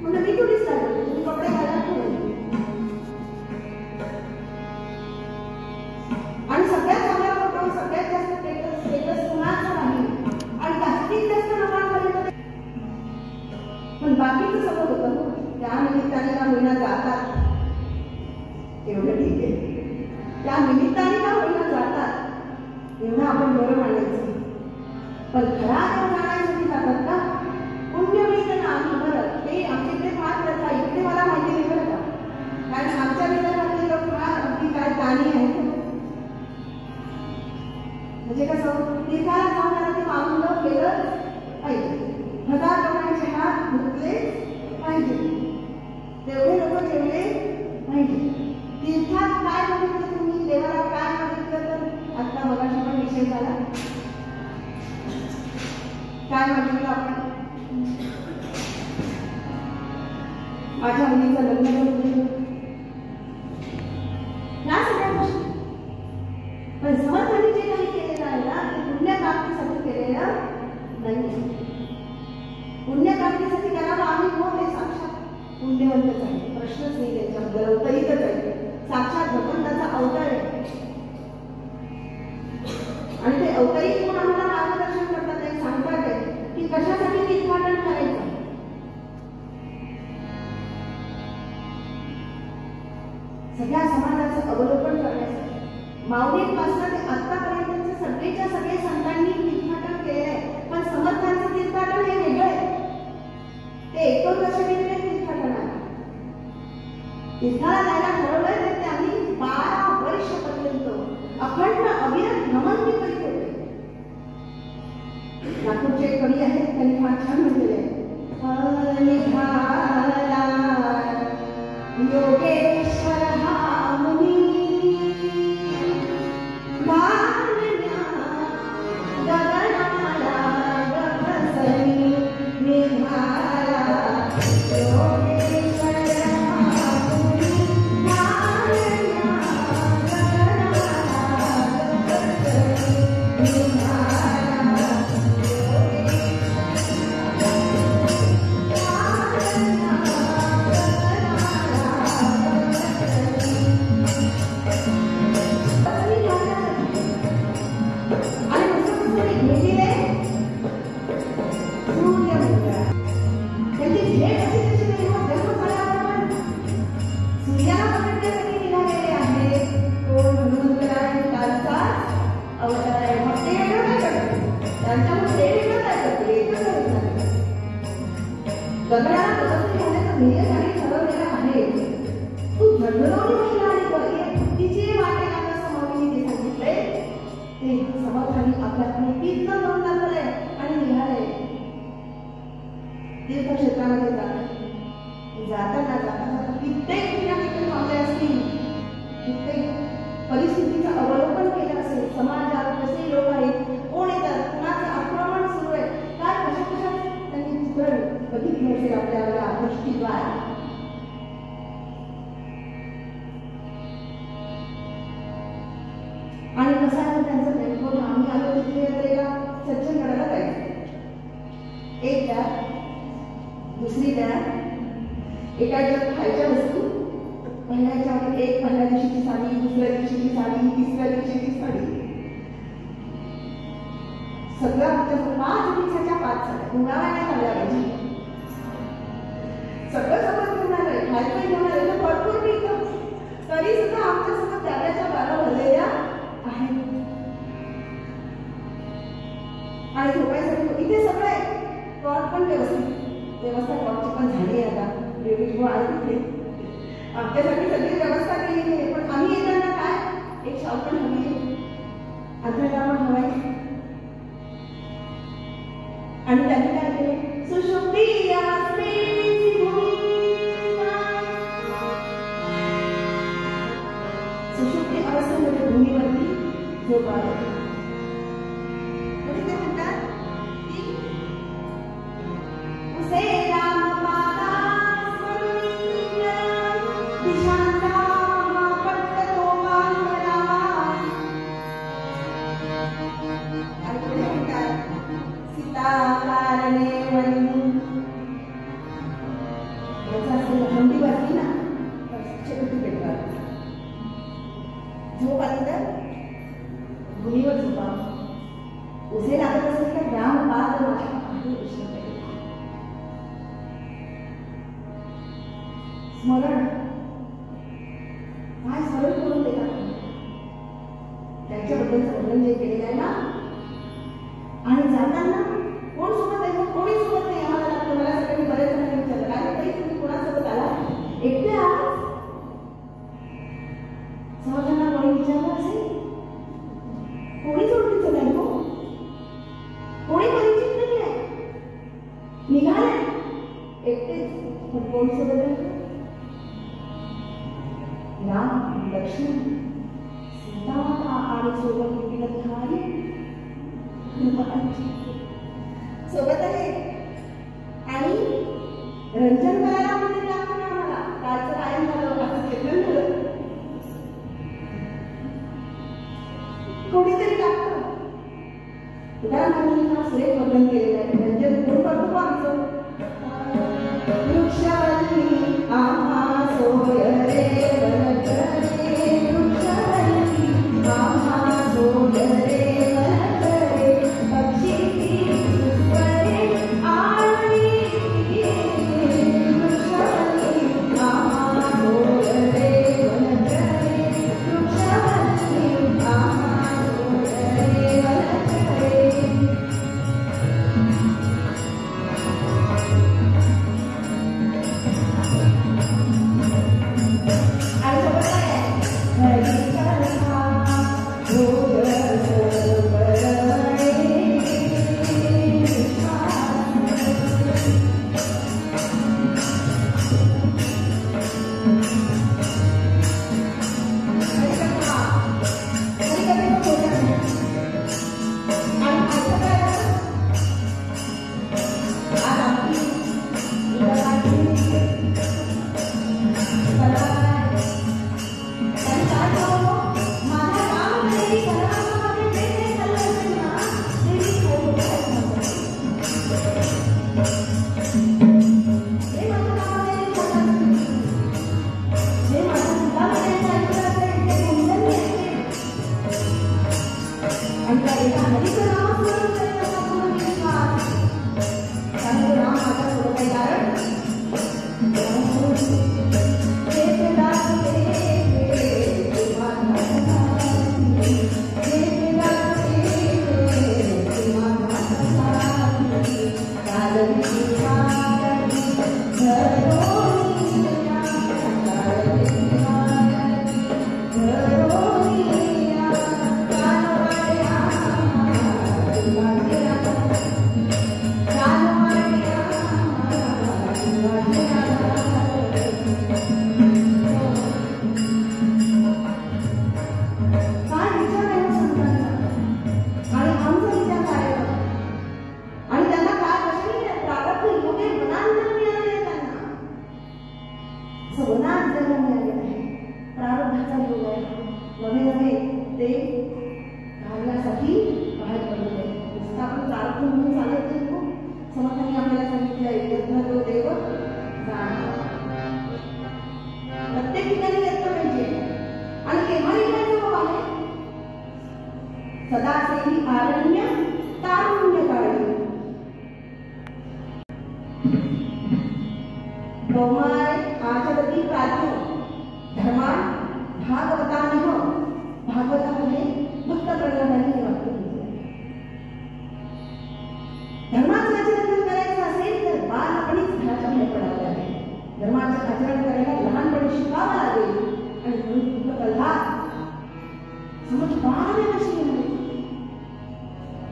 म्हणलं मी थोडीच लागलो, तुम्ही कपडे घाला. आणि सगळ्यात चांगला फोटो, सगळ्यात जास्त स्टेटस कुणाचा नाही आणि जास्तीत जास्त लोकांपर्यंत. पण बाकीचं सगळं होतं ना, त्या निमित्ताने का महिना जातात एवढं ठीक आहे, त्या निमित्ताने का महिना जातात एवढं आपण बरं मानायचं. पण खरा देव जाण्यासाठी जातात का, पुण्य मिळतं ना आम्ही बरं. ते आमच्या इकडे फार प्रथा, इकडे मला माहिती नाही बरं का, कारण आमच्या विदर्भातले लोक फार अगदी काय दानी आहेत. म्हणजे कसं तीर्थाला जाऊन ते पावलं केलं पाहिजे, 1000 लोकांचे हात धुतले पाहिजे, तेवढे लोक ठेवले पाहिजे. तीर्थात काय बघितलं तुम्ही, देवाला काय बघितलं बघितलं तर आता मगाशी पण विषय झाला, काय म्हटलं आपण, माझ्या मुलीचं लग्न करून या सगळ्या गोष्टी. पण समर्थांनी जे काही केलेलं आहे ना ते पुण्य प्राप्तीसाठी केलेलं नाही. पुण्य प्राप्तीसाठी करावं आम्ही कोण, हे साक्षात पुण्यवंतच आहे, प्रश्नच नाही त्यांच्याबद्दल, अवतरीतच आहे, साक्षात भगवंताचा अवतार आहे. आणि ते अवतरी कोण आम्हाला मार्गदर्शन करतात आहे, सांगतात आहे की कशासाठी तीर्थाटन करायचं. सगळ्या समाजाचं अवलोकन करण्यासाठी माऊलींपासून ते आतापर्यंतचे सगळेच्या सगळे संतांनी तीर्थाटन केले आहे. पण समर्थांचं तीर्थाटन हे वेगळं आहे, ते 19 तीर्थाटन आहे. तीर्थाला जायला ठरवलंय तर त्यांनी 12 वर्षापर्यंत अखंड अविरत भ्रमण करीत होते. नागपूरचे कवी आहेत, त्यांनी फार छान म्हटलेले आहे, योगेश्वर हा मुनी तीर्थक्षेत्रामध्ये जाताना कित्येक ठिकाणी थांबले असतील, कित्येक परिस्थितीचं अवलोकन केलं असेल, समाजात कसे लोक आहेत, कोण येतात, कुणाचं आक्रमण सुरू आहे, काय कशा कशा त्यांनी चित्र बघितले असेल आपल्याला दृष्टीद्वारे. आणि कसा आहे त्यांचं नेमकं, आम्ही आलो तिथे यात्रेला सज्जन करायला जायचं, एक द्या, दुसरी द्या, एकाच्या खायच्या वस्तू, पहिल्याच्या एक, पहिल्या दिवशीची साडी, दुसऱ्या दिवशीची साडी, तिसऱ्या दिवशीची साडी, सगळं आमच्या 5 दिवसाच्या 5 साड्या गुंडाळ्या खाल्ल्या पाहिजे, सगळं सगळं घेऊन आलंय, खायचं घेऊन आलं तर भरपूर मिळतं, तरी सुद्धा आमच्या सगळं त्याच्या बारा भरलेल्या आहेत. आणि झोपायसाठी इथे सगळं आहे, कॉट पण व्यवस्था कॉटची पण झाली आहे. आता देवीची आहे तिथे आमच्यासाठी सगळी व्यवस्था केलेली आहे. पण आम्ही येताना काय, एक शॉप पण हवी आहे, अंतराला पण हवाय. आणि त्यांनी काय केले, सुषुप्ती सुषुप्ती अवस्थेमध्ये भूमीवरती झोप आली. ते म्हणतात की उसे राम पादा दिशांचा महापट्ट मांगरा. आणि पुढे म्हणतात सीता कारणे वंदू. याचा असेल हंडी वाजली ना शेवटी भेटतात. झोप आली तर भूमीवर झोपा. उसे लागत असेल तर राम पाद स्मरण काय स्मरण करून देतात. त्यांच्याबद्दलचं वर्णन जे केलेलं आहे ना. आणि जाताना कोण सोबत आहे, कोणी सोबत नाही. आम्हाला तुम्हाला सगळ्यांनी बरेच जणांनी विचारलं काय ताई तुम्ही कोणासोबत आला, एकटे आहात. सहजांना कोणी विचारलं असेल, कोणीच ओळखीचं नाही, हो कोणी परिचित नाही आहे, निघाले एकटेच. पण कोण सोबत आहे, राम लक्ष्मण सीता माता आणि सोबत युटीला धारी सोबत आहे आणि रंजन करायला म्हणजे लागतं ना आम्हाला. कालचं गायन झालं, आता कीर्तन झालं, कोणीतरी लागतं. तुकाराम महाराजांनी हा सुरेख वर्णन केलेलं आहे. रंजन कोण करतो आमचं? वृक्षावल्ली आम्हा सोय रे वनचरे, वृक्षावल्ली आम्हा सोय रे वनचरे, पक्षी सुस्वरे आळी, वृक्षावल्ली आम्हा सोय रे वनचरे, वृक्षावल्ली आम्हा सोय रे वनचरे.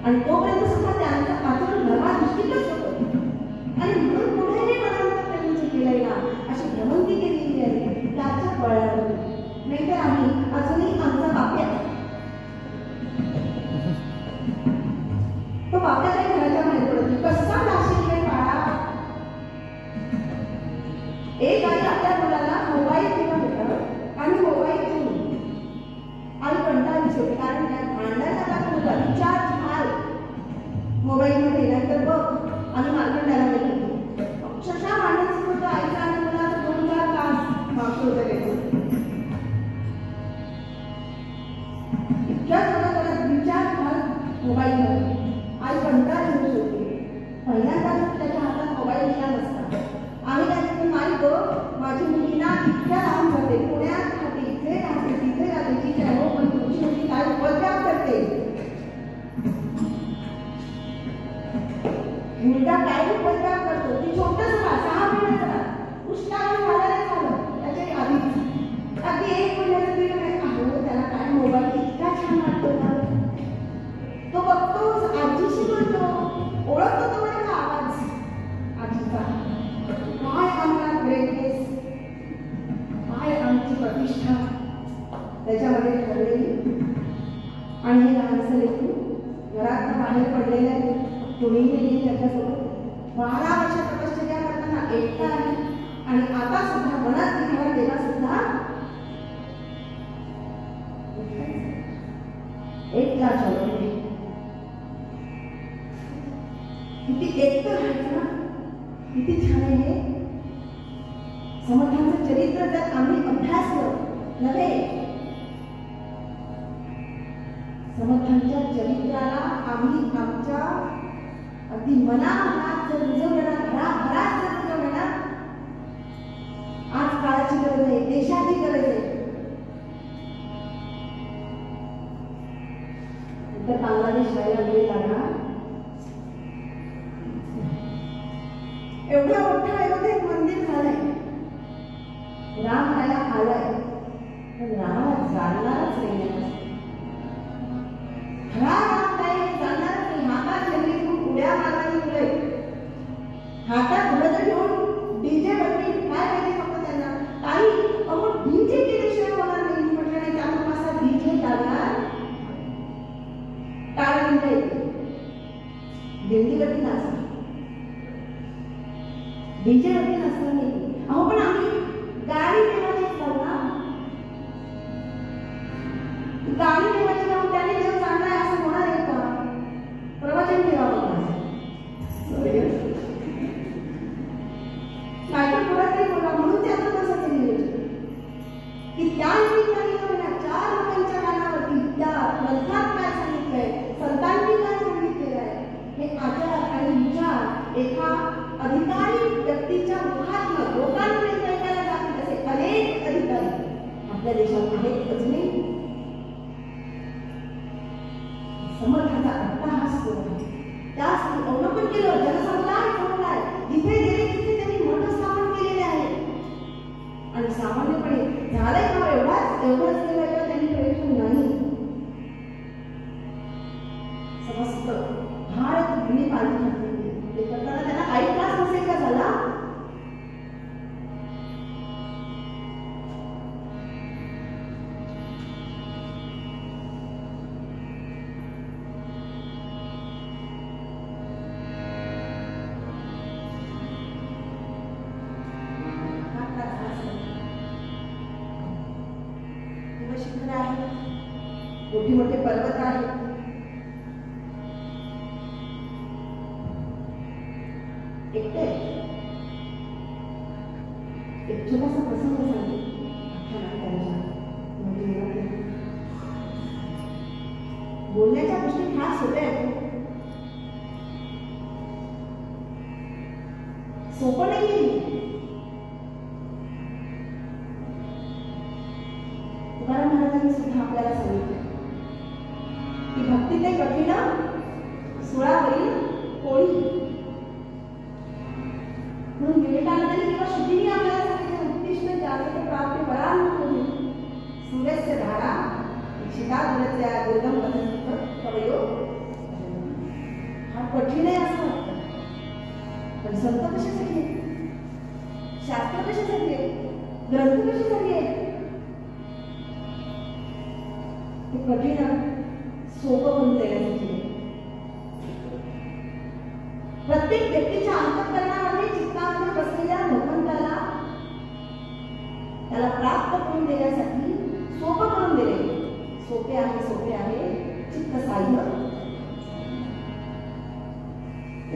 आणि तोपर्यंत सुद्धा त्यांचं आचरण धर्मादृष्टीतच होतं. आणि म्हणून पुढे मनांतर त्यांनी केलंय ना अशी भ्रमंती केलेली आहे त्याच्या बळावर. नाहीतर आम्ही अजूनही आमचा बाप्या तो बाप्या काही घराच्या बाहेर पडत कसा नाशिक आहे बाळा. एक आई आपल्या मुलाला मोबाईल घेऊन देतात आणि मोबाईल घेऊन आणि कंटाळली शेवटी कारण त्या भांडणाचा दाखवला रिचार्ज हाल मोबाईल मध्ये नंतर बघ आणि मार्केटला गेलो अक्षरशः भांडण सुरू होतं आईचा आणि मुलाचा 2-4 तास मागतो होतं इतक्या थोडा रिचार्ज हाल मोबाईल मध्ये आई कंटाळली होती. पहिल्यांदा त्याच्या हातात मोबाईल दिला नसता आम्ही त्याच्यातून नाही गो माझी मुलगी ना इतक्या लांब जाते पुण्यात राहते इथे राहते तिथे राहते तिथे आहे पण तुमची मुलगी काय उपद्रव करते मुलगा काय उपद्रव करतो ती छोटंच 6 महिन्याचा उष्टावून झालं झालं त्याच्या आधीच अगदी 1 महिन्याचं तरी नाही त्याला काय मोबाईल इतका छान वाटतो ना तो बघतो आजीशी बोलतो ओळखतो तेवढा आवाज आजीचा. काय आम्हाला ग्रेटनेस काय आमची प्रतिष्ठा त्याच्यामध्ये ठरलेली आणि हे लहानसं लेकरू घरात बाहेर पडलेलं आहे. कोणी नाही त्याच्यासोबत. 12 वर्ष तपश्चर्या करताना एकटा आहे आणि आता सुद्धा मनात निघाला तेव्हा सुद्धा एकटा चौकडी. किती एकटं राहायचं ना, किती छान आहे हे. समर्थांचं चरित्र जर आम्ही अभ्यासलं नव्हे, समर्थांच्या चरित्राला आम्ही आमच्या अगदी मनात जर रुजवलं ना, घराघरात जर रुजवलं ना, आज काळाची गरज आहे, देशाची गरज आहे. तर बांगलादेश व्हायला वेळ लागणार. एवढं मोठं अयोध्येत एक मंदिर झालंय, राम व्हायला आलाय, पण रामाला जाणणारच नाही. खरा राम काय जाणणारच नाही. हातात जंगली घेऊन उड्या मारणारी मुलं, हातात घोडं घेऊन डीजे बटवी काय पाहिजे फक्त त्यांना. काही आपण डीजे केल्याशिवाय होणार नाही म्हटलं नाही. त्यामुळे असा डीजे लागणार टाळ म्हणता येते, दिंडीवरती नाचणार, डीजेवरती नाचणार नाही. अहो पण आम्ही गाडी देवाची लावू ना, गाडी देवाची लावून त्याने देव चांगला आहे असं होणार आहे का? प्रवचन ठेवावं काय तर परत नाही बोला. म्हणून त्याचं तसंच नियोजन की त्या निमित्ताने 4 लोकांच्या कानावरती त्या ग्रंथात काय सांगितलंय, संतांनी काय सांगितलेलं आहे, हे आचार आणि विचार एका अधिकारी व्यक्तीच्या मुखात लोकांपर्यंत ऐकायला जातील असे अनेक अधिकारी आपल्या देशात आहेत अजूनही. समर्थाचा अट्टहास त्यासाठी अवलंबन केलं. जनसमुदाय समुदाय जिथे गेले तिथे त्यांनी मठ स्थापन केलेले आहे. आणि सामान्यपणे झालंय का एवढंच केलं का त्यांनी प्रयत्न नाही. समस्त भारत भिली पालखी ते करताना त्यांना काही त्रास नसेल का झाला? शिखर आहे, मोठे मोठे पर्वत आहेत. एकटे एक छोटासा प्रसंग सांगते. बोलण्याच्या गोष्टी फार सोप्या आहेत, सोपं नाही. तुकाराम महाराजांनी सुद्धा आपल्याला सांगितलं की भक्ती ते कठीण सुळावरील कोळी. म्हणून विवेकानंदांनी किंवा शुद्धीने आपल्याला सांगितलं उत्तिष्ठ जागृत प्राप्ती पराम सूर्यस्य धारा शिता दुरत्या दुर्गम कवयो. हा कठीण आहे असं वाटतं, पण संत कशासाठी आहे, शास्त्र कशासाठी आहे, ग्रंथ कशासाठी आहे. ते कठीण सोपं करून देण्यासाठी. प्रत्येक व्यक्तीच्या अंतःकरणामध्ये चित्तामध्ये बसलेल्या भगवंताला त्याला प्राप्त करून देण्यासाठी सोपं करून दिले. सोपे आहे चित्त साह्य.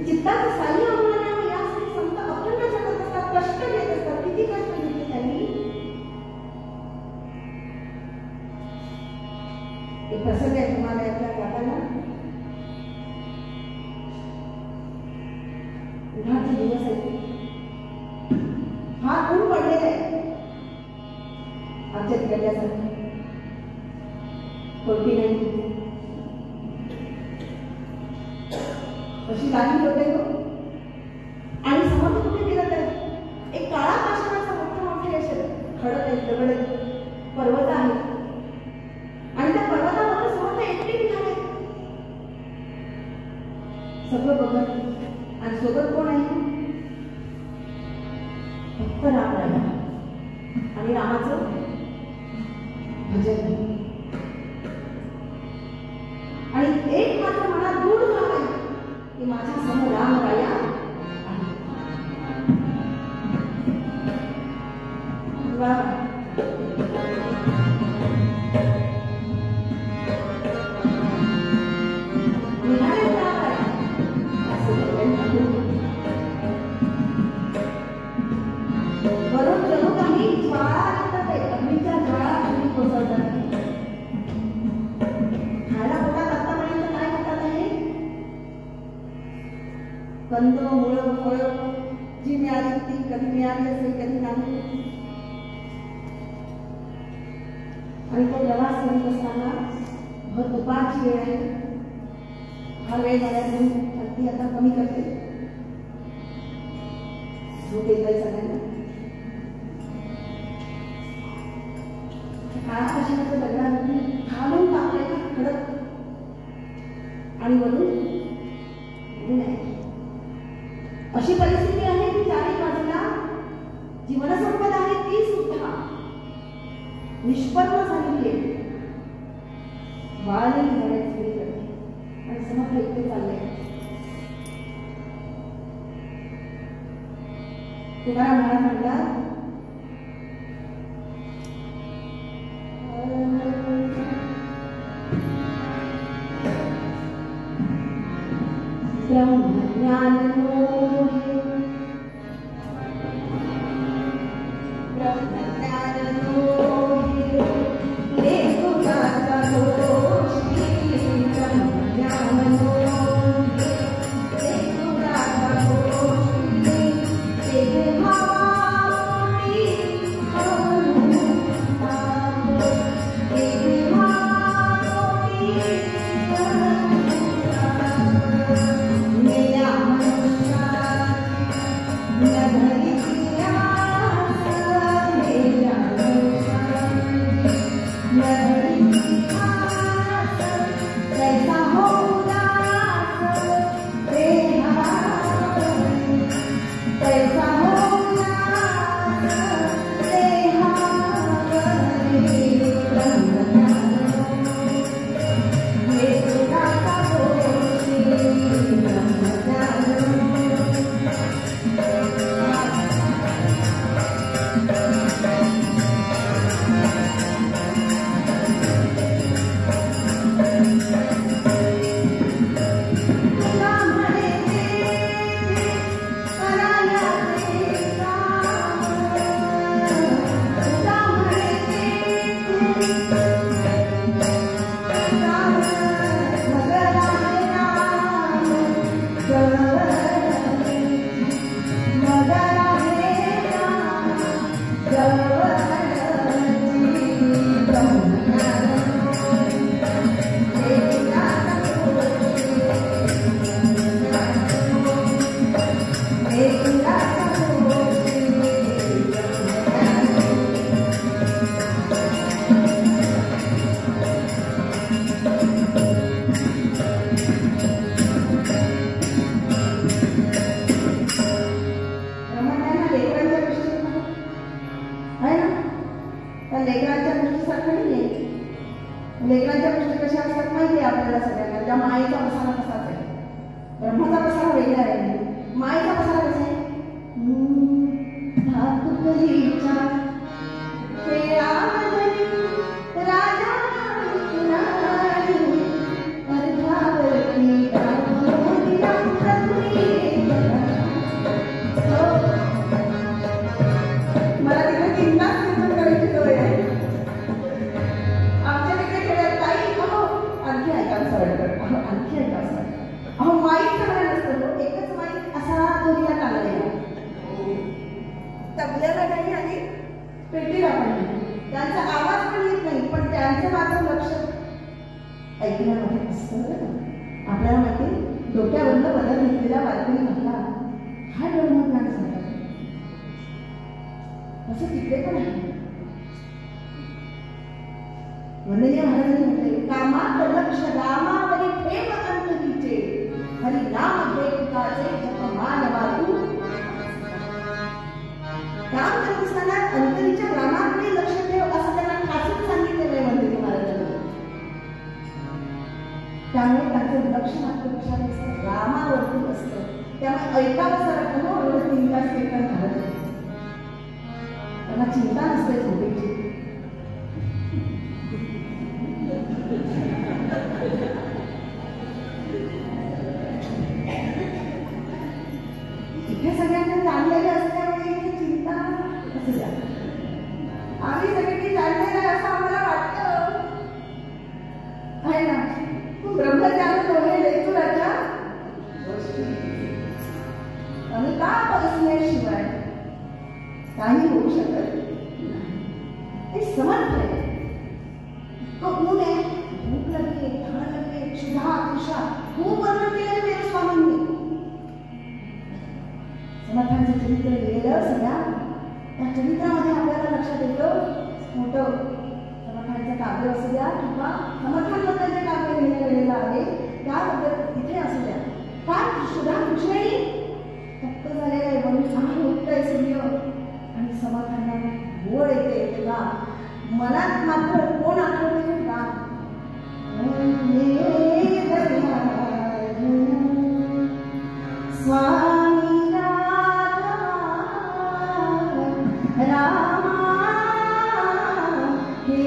चित्ताचं साह्य होण्यावर यासाठी संत अखंड जगत असतात, कष्ट घेत असतात. किती कष्ट घेतले त्यांनी. एक प्रसंग आहे हिमालयातल्या जाताना. उन्हाचे दिवस आहेत, फार ऊन पडलेलं आहे. आमच्या तिकडल्यासारखं कोणती नाही अशी गाडी होते तो. आणि समोर कुठे गेलं तर एक काळा पाषाणाचा मोठे असे खडक आहेत, दगड आहेत, पर्वत आहे. आणि त्या पर्वतावर समोर एकटे निघाले सगळं बघत. आणि सोबत कोण आहे, फक्त राम राहिला आणि रामाचं भजन. मात्र मनात दूर व्हावे की माझ्या समोर राम राया कंद मुळं फळं जी मिळाली ती कधी मिळाली असेल कधी नाही. आणि तो प्रवास करत असताना भर दुपारची वेळ आहे. हा वेळ झाल्यातून अगदी आता कमी करते. झोप येत आहे सगळ्यांना. आकाशाच्या दगडावरून खालून टाकलेला खडक आणि वरून नाही. अशी परिस्थिती आहे की चारी बाजूला जी वनसंपदा आहे ती सुद्धा निष्पन्न झालेली आहे. वाळलेली झाडे सगळीकडे आणि समोर इथे चालले. तुकाराम महाराज म्हणतात ब्रह्मज्ञान लेकरांच्या गोष्टीसारखं नाही आहे. लेकरांच्या गोष्टी कशा असतात माहिती आहे आपल्याला सगळ्यांना. त्या मायेचा मसाला कसाच आहे. ब्रह्माचा मसाला वेगळा आहे. मायेचा मसाला कसा आहे. राजा मला तिथे चिंता करायची सवय आहे. आमच्या तिकडे ताई आणखी ऐकायचं वाटतं. आणखी ऐकायचं वाटतं. माईक सगळं नसतं. एकच माईक असा दोरीला टाकलेला तबल्याला नाही आणि पेटीला पण नाही. त्यांचा आवाज पण येत नाही पण त्यांचं मात्र लक्ष ऐकण्यामध्ये असतं. आपल्याला माहिती डोक्यावरनं बदल घेतलेला वारकरी म्हणला हा ब्रह्मज्ञान झाला. असं तिकडे पण आहे. वंदनीय महाराजांनी म्हटले कामात लक्ष रामावरी प्रेम अंतरीचे हरी नाम भेटाचे जपमान वातू. काम करत असताना अंतरीच्या रामाकडे लक्ष ठेव असं त्यांना ठासून सांगितलेलं आहे वंदनीय महाराजांनी. त्यामुळे त्यांचं माझं लक्ष मात्र कशावर असतं, रामावरती असतं. त्यामुळे ऐकावं सारखं हो, एवढं 3 तास कीर्तन घालत नाही. त्यांना चिंता नसते झोपेची. इथे सगळ्यांना चाललेलं असल्यामुळे इथे चिंता असू द्या. आम्ही सगळ्यांनी चाललेलं असं आम्हाला वाटतं आहे ना. ब्रह्मज्ञान दोन्ही लेकराच्या गोष्टी अनुताप असल्याशिवाय काही होऊ शकत नाही. समर्थ आहे. तो ऊन आहे, भूक लागली, तहान लागली, क्षुधा तृषा खूप वर्णन केलं ते स्वामींनी. समर्थांचं चरित्र लिहिलं सगळ्या त्या चरित्रामध्ये आपल्याला लक्षात येतं मोठं समर्थांचं काव्य असू द्या किंवा समर्थांबद्दल जे काव्य लिहिलं गेलेलं आहे त्याबद्दल इथे असू द्या. काय क्षुधा कृष्णेनी फक्त झालेलं आहे, म्हणून उठतंय सूर्य आणि समर्थांना गोळ येते तेव्हा मनात मात्र कोण आठवते का स्वामी रामा हे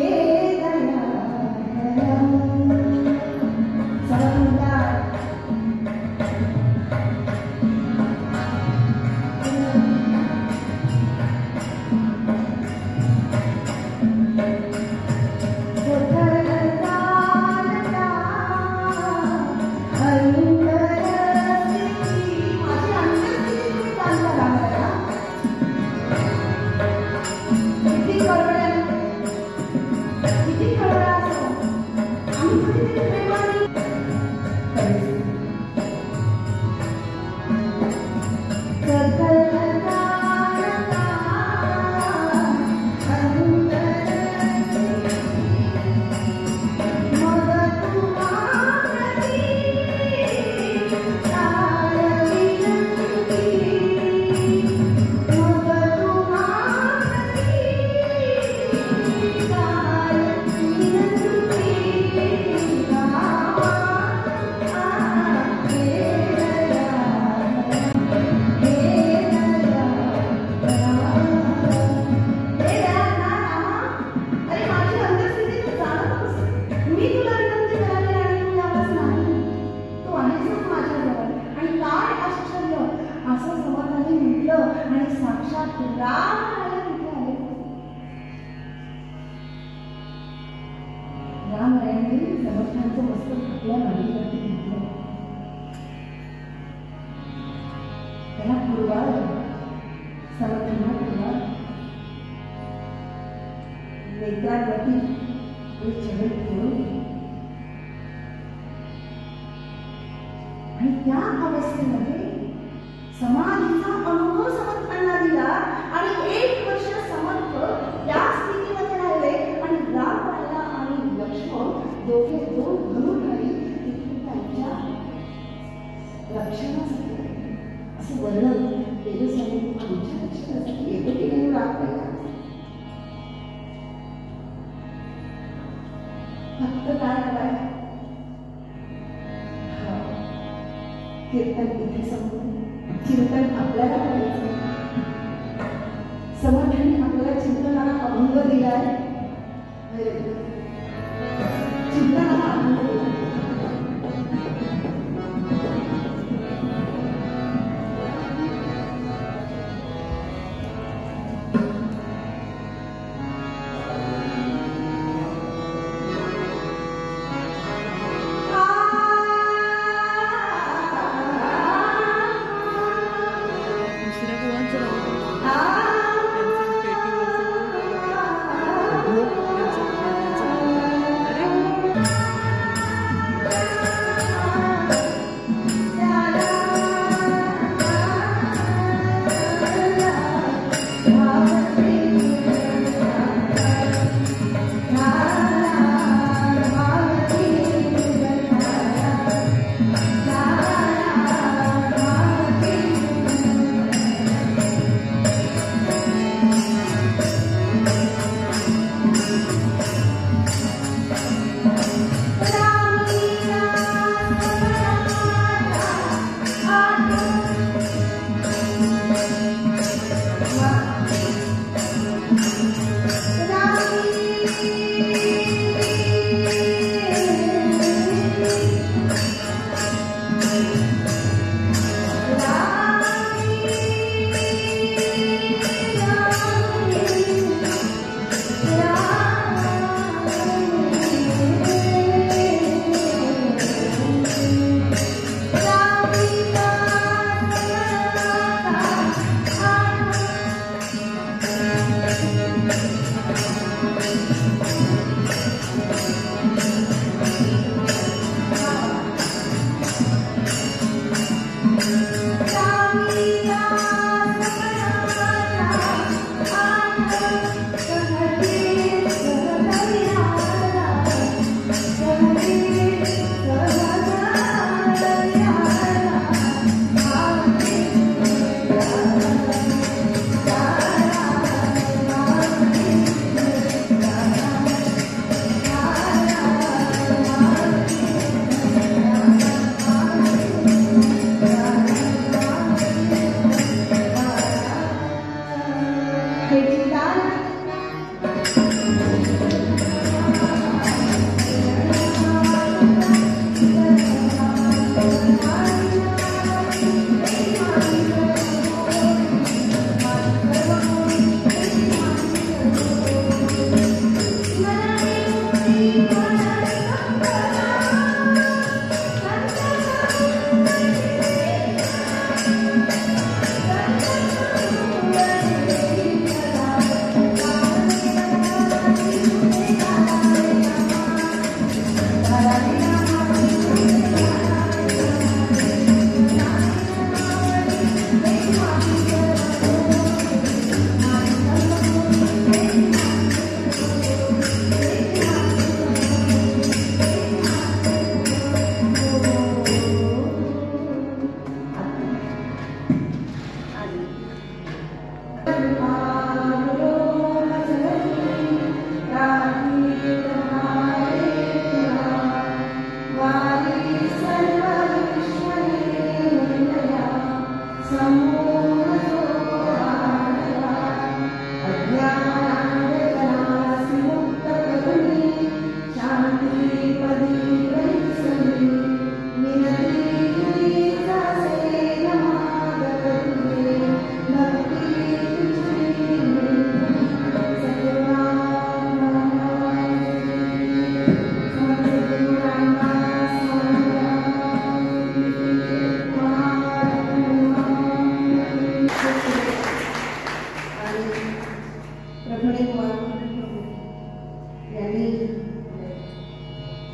आणि त्या अवस्थेमध्ये समाधीचा अनुभव समर्थांना दिला आणि 1 वर्ष समर्थ त्या स्थितीमध्ये राहिले आणि राम आला आणि लक्ष्मण दोघे दोन धरून राहिले. तिथे त्यांच्या रक्षणासाठी असं वर्णन केलं. आमच्या रक्षणासाठी एकटीने राम पाहिला. फक्त काय करायचं, कीर्तन इथे संपलं. चिंतन आपल्याला करायचं. समर्थांनी आपल्याला चिंतनाला अभंग दिलाय. चिंतनाला अभंग दिलाय.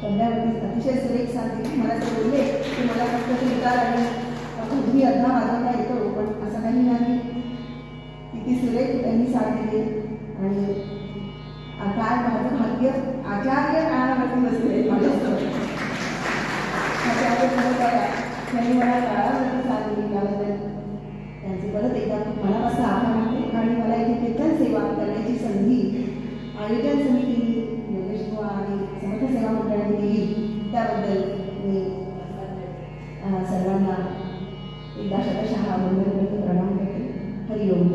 तबल्यावरती अतिशय सुरेख साथ दिली. मला ते बोलले की मला फक्त गिटार आणि उजवी अर्धा वाजवता येतो, पण असं काही नाही. किती सुरेख त्यांनी साथ दिली. आणि काय माझं भाग्य, आचार्य काळावरती बसले माझ्यासोबत. आचार्य खरोखर त्यांनी मला काळावरती साथ दिली. त्याबद्दल त्यांचे परत एकदा मनापासून आभार मानते. आणि मला इथे कीर्तन सेवा करण्याची संधी आयोजन समितीने, योगेश बुवा आणि समर्थ सेवा मंडळाने दिली, त्याबद्दल मी सर्वांना एकदा शतशः वंदन करते, प्रणाम करते. हरिओम.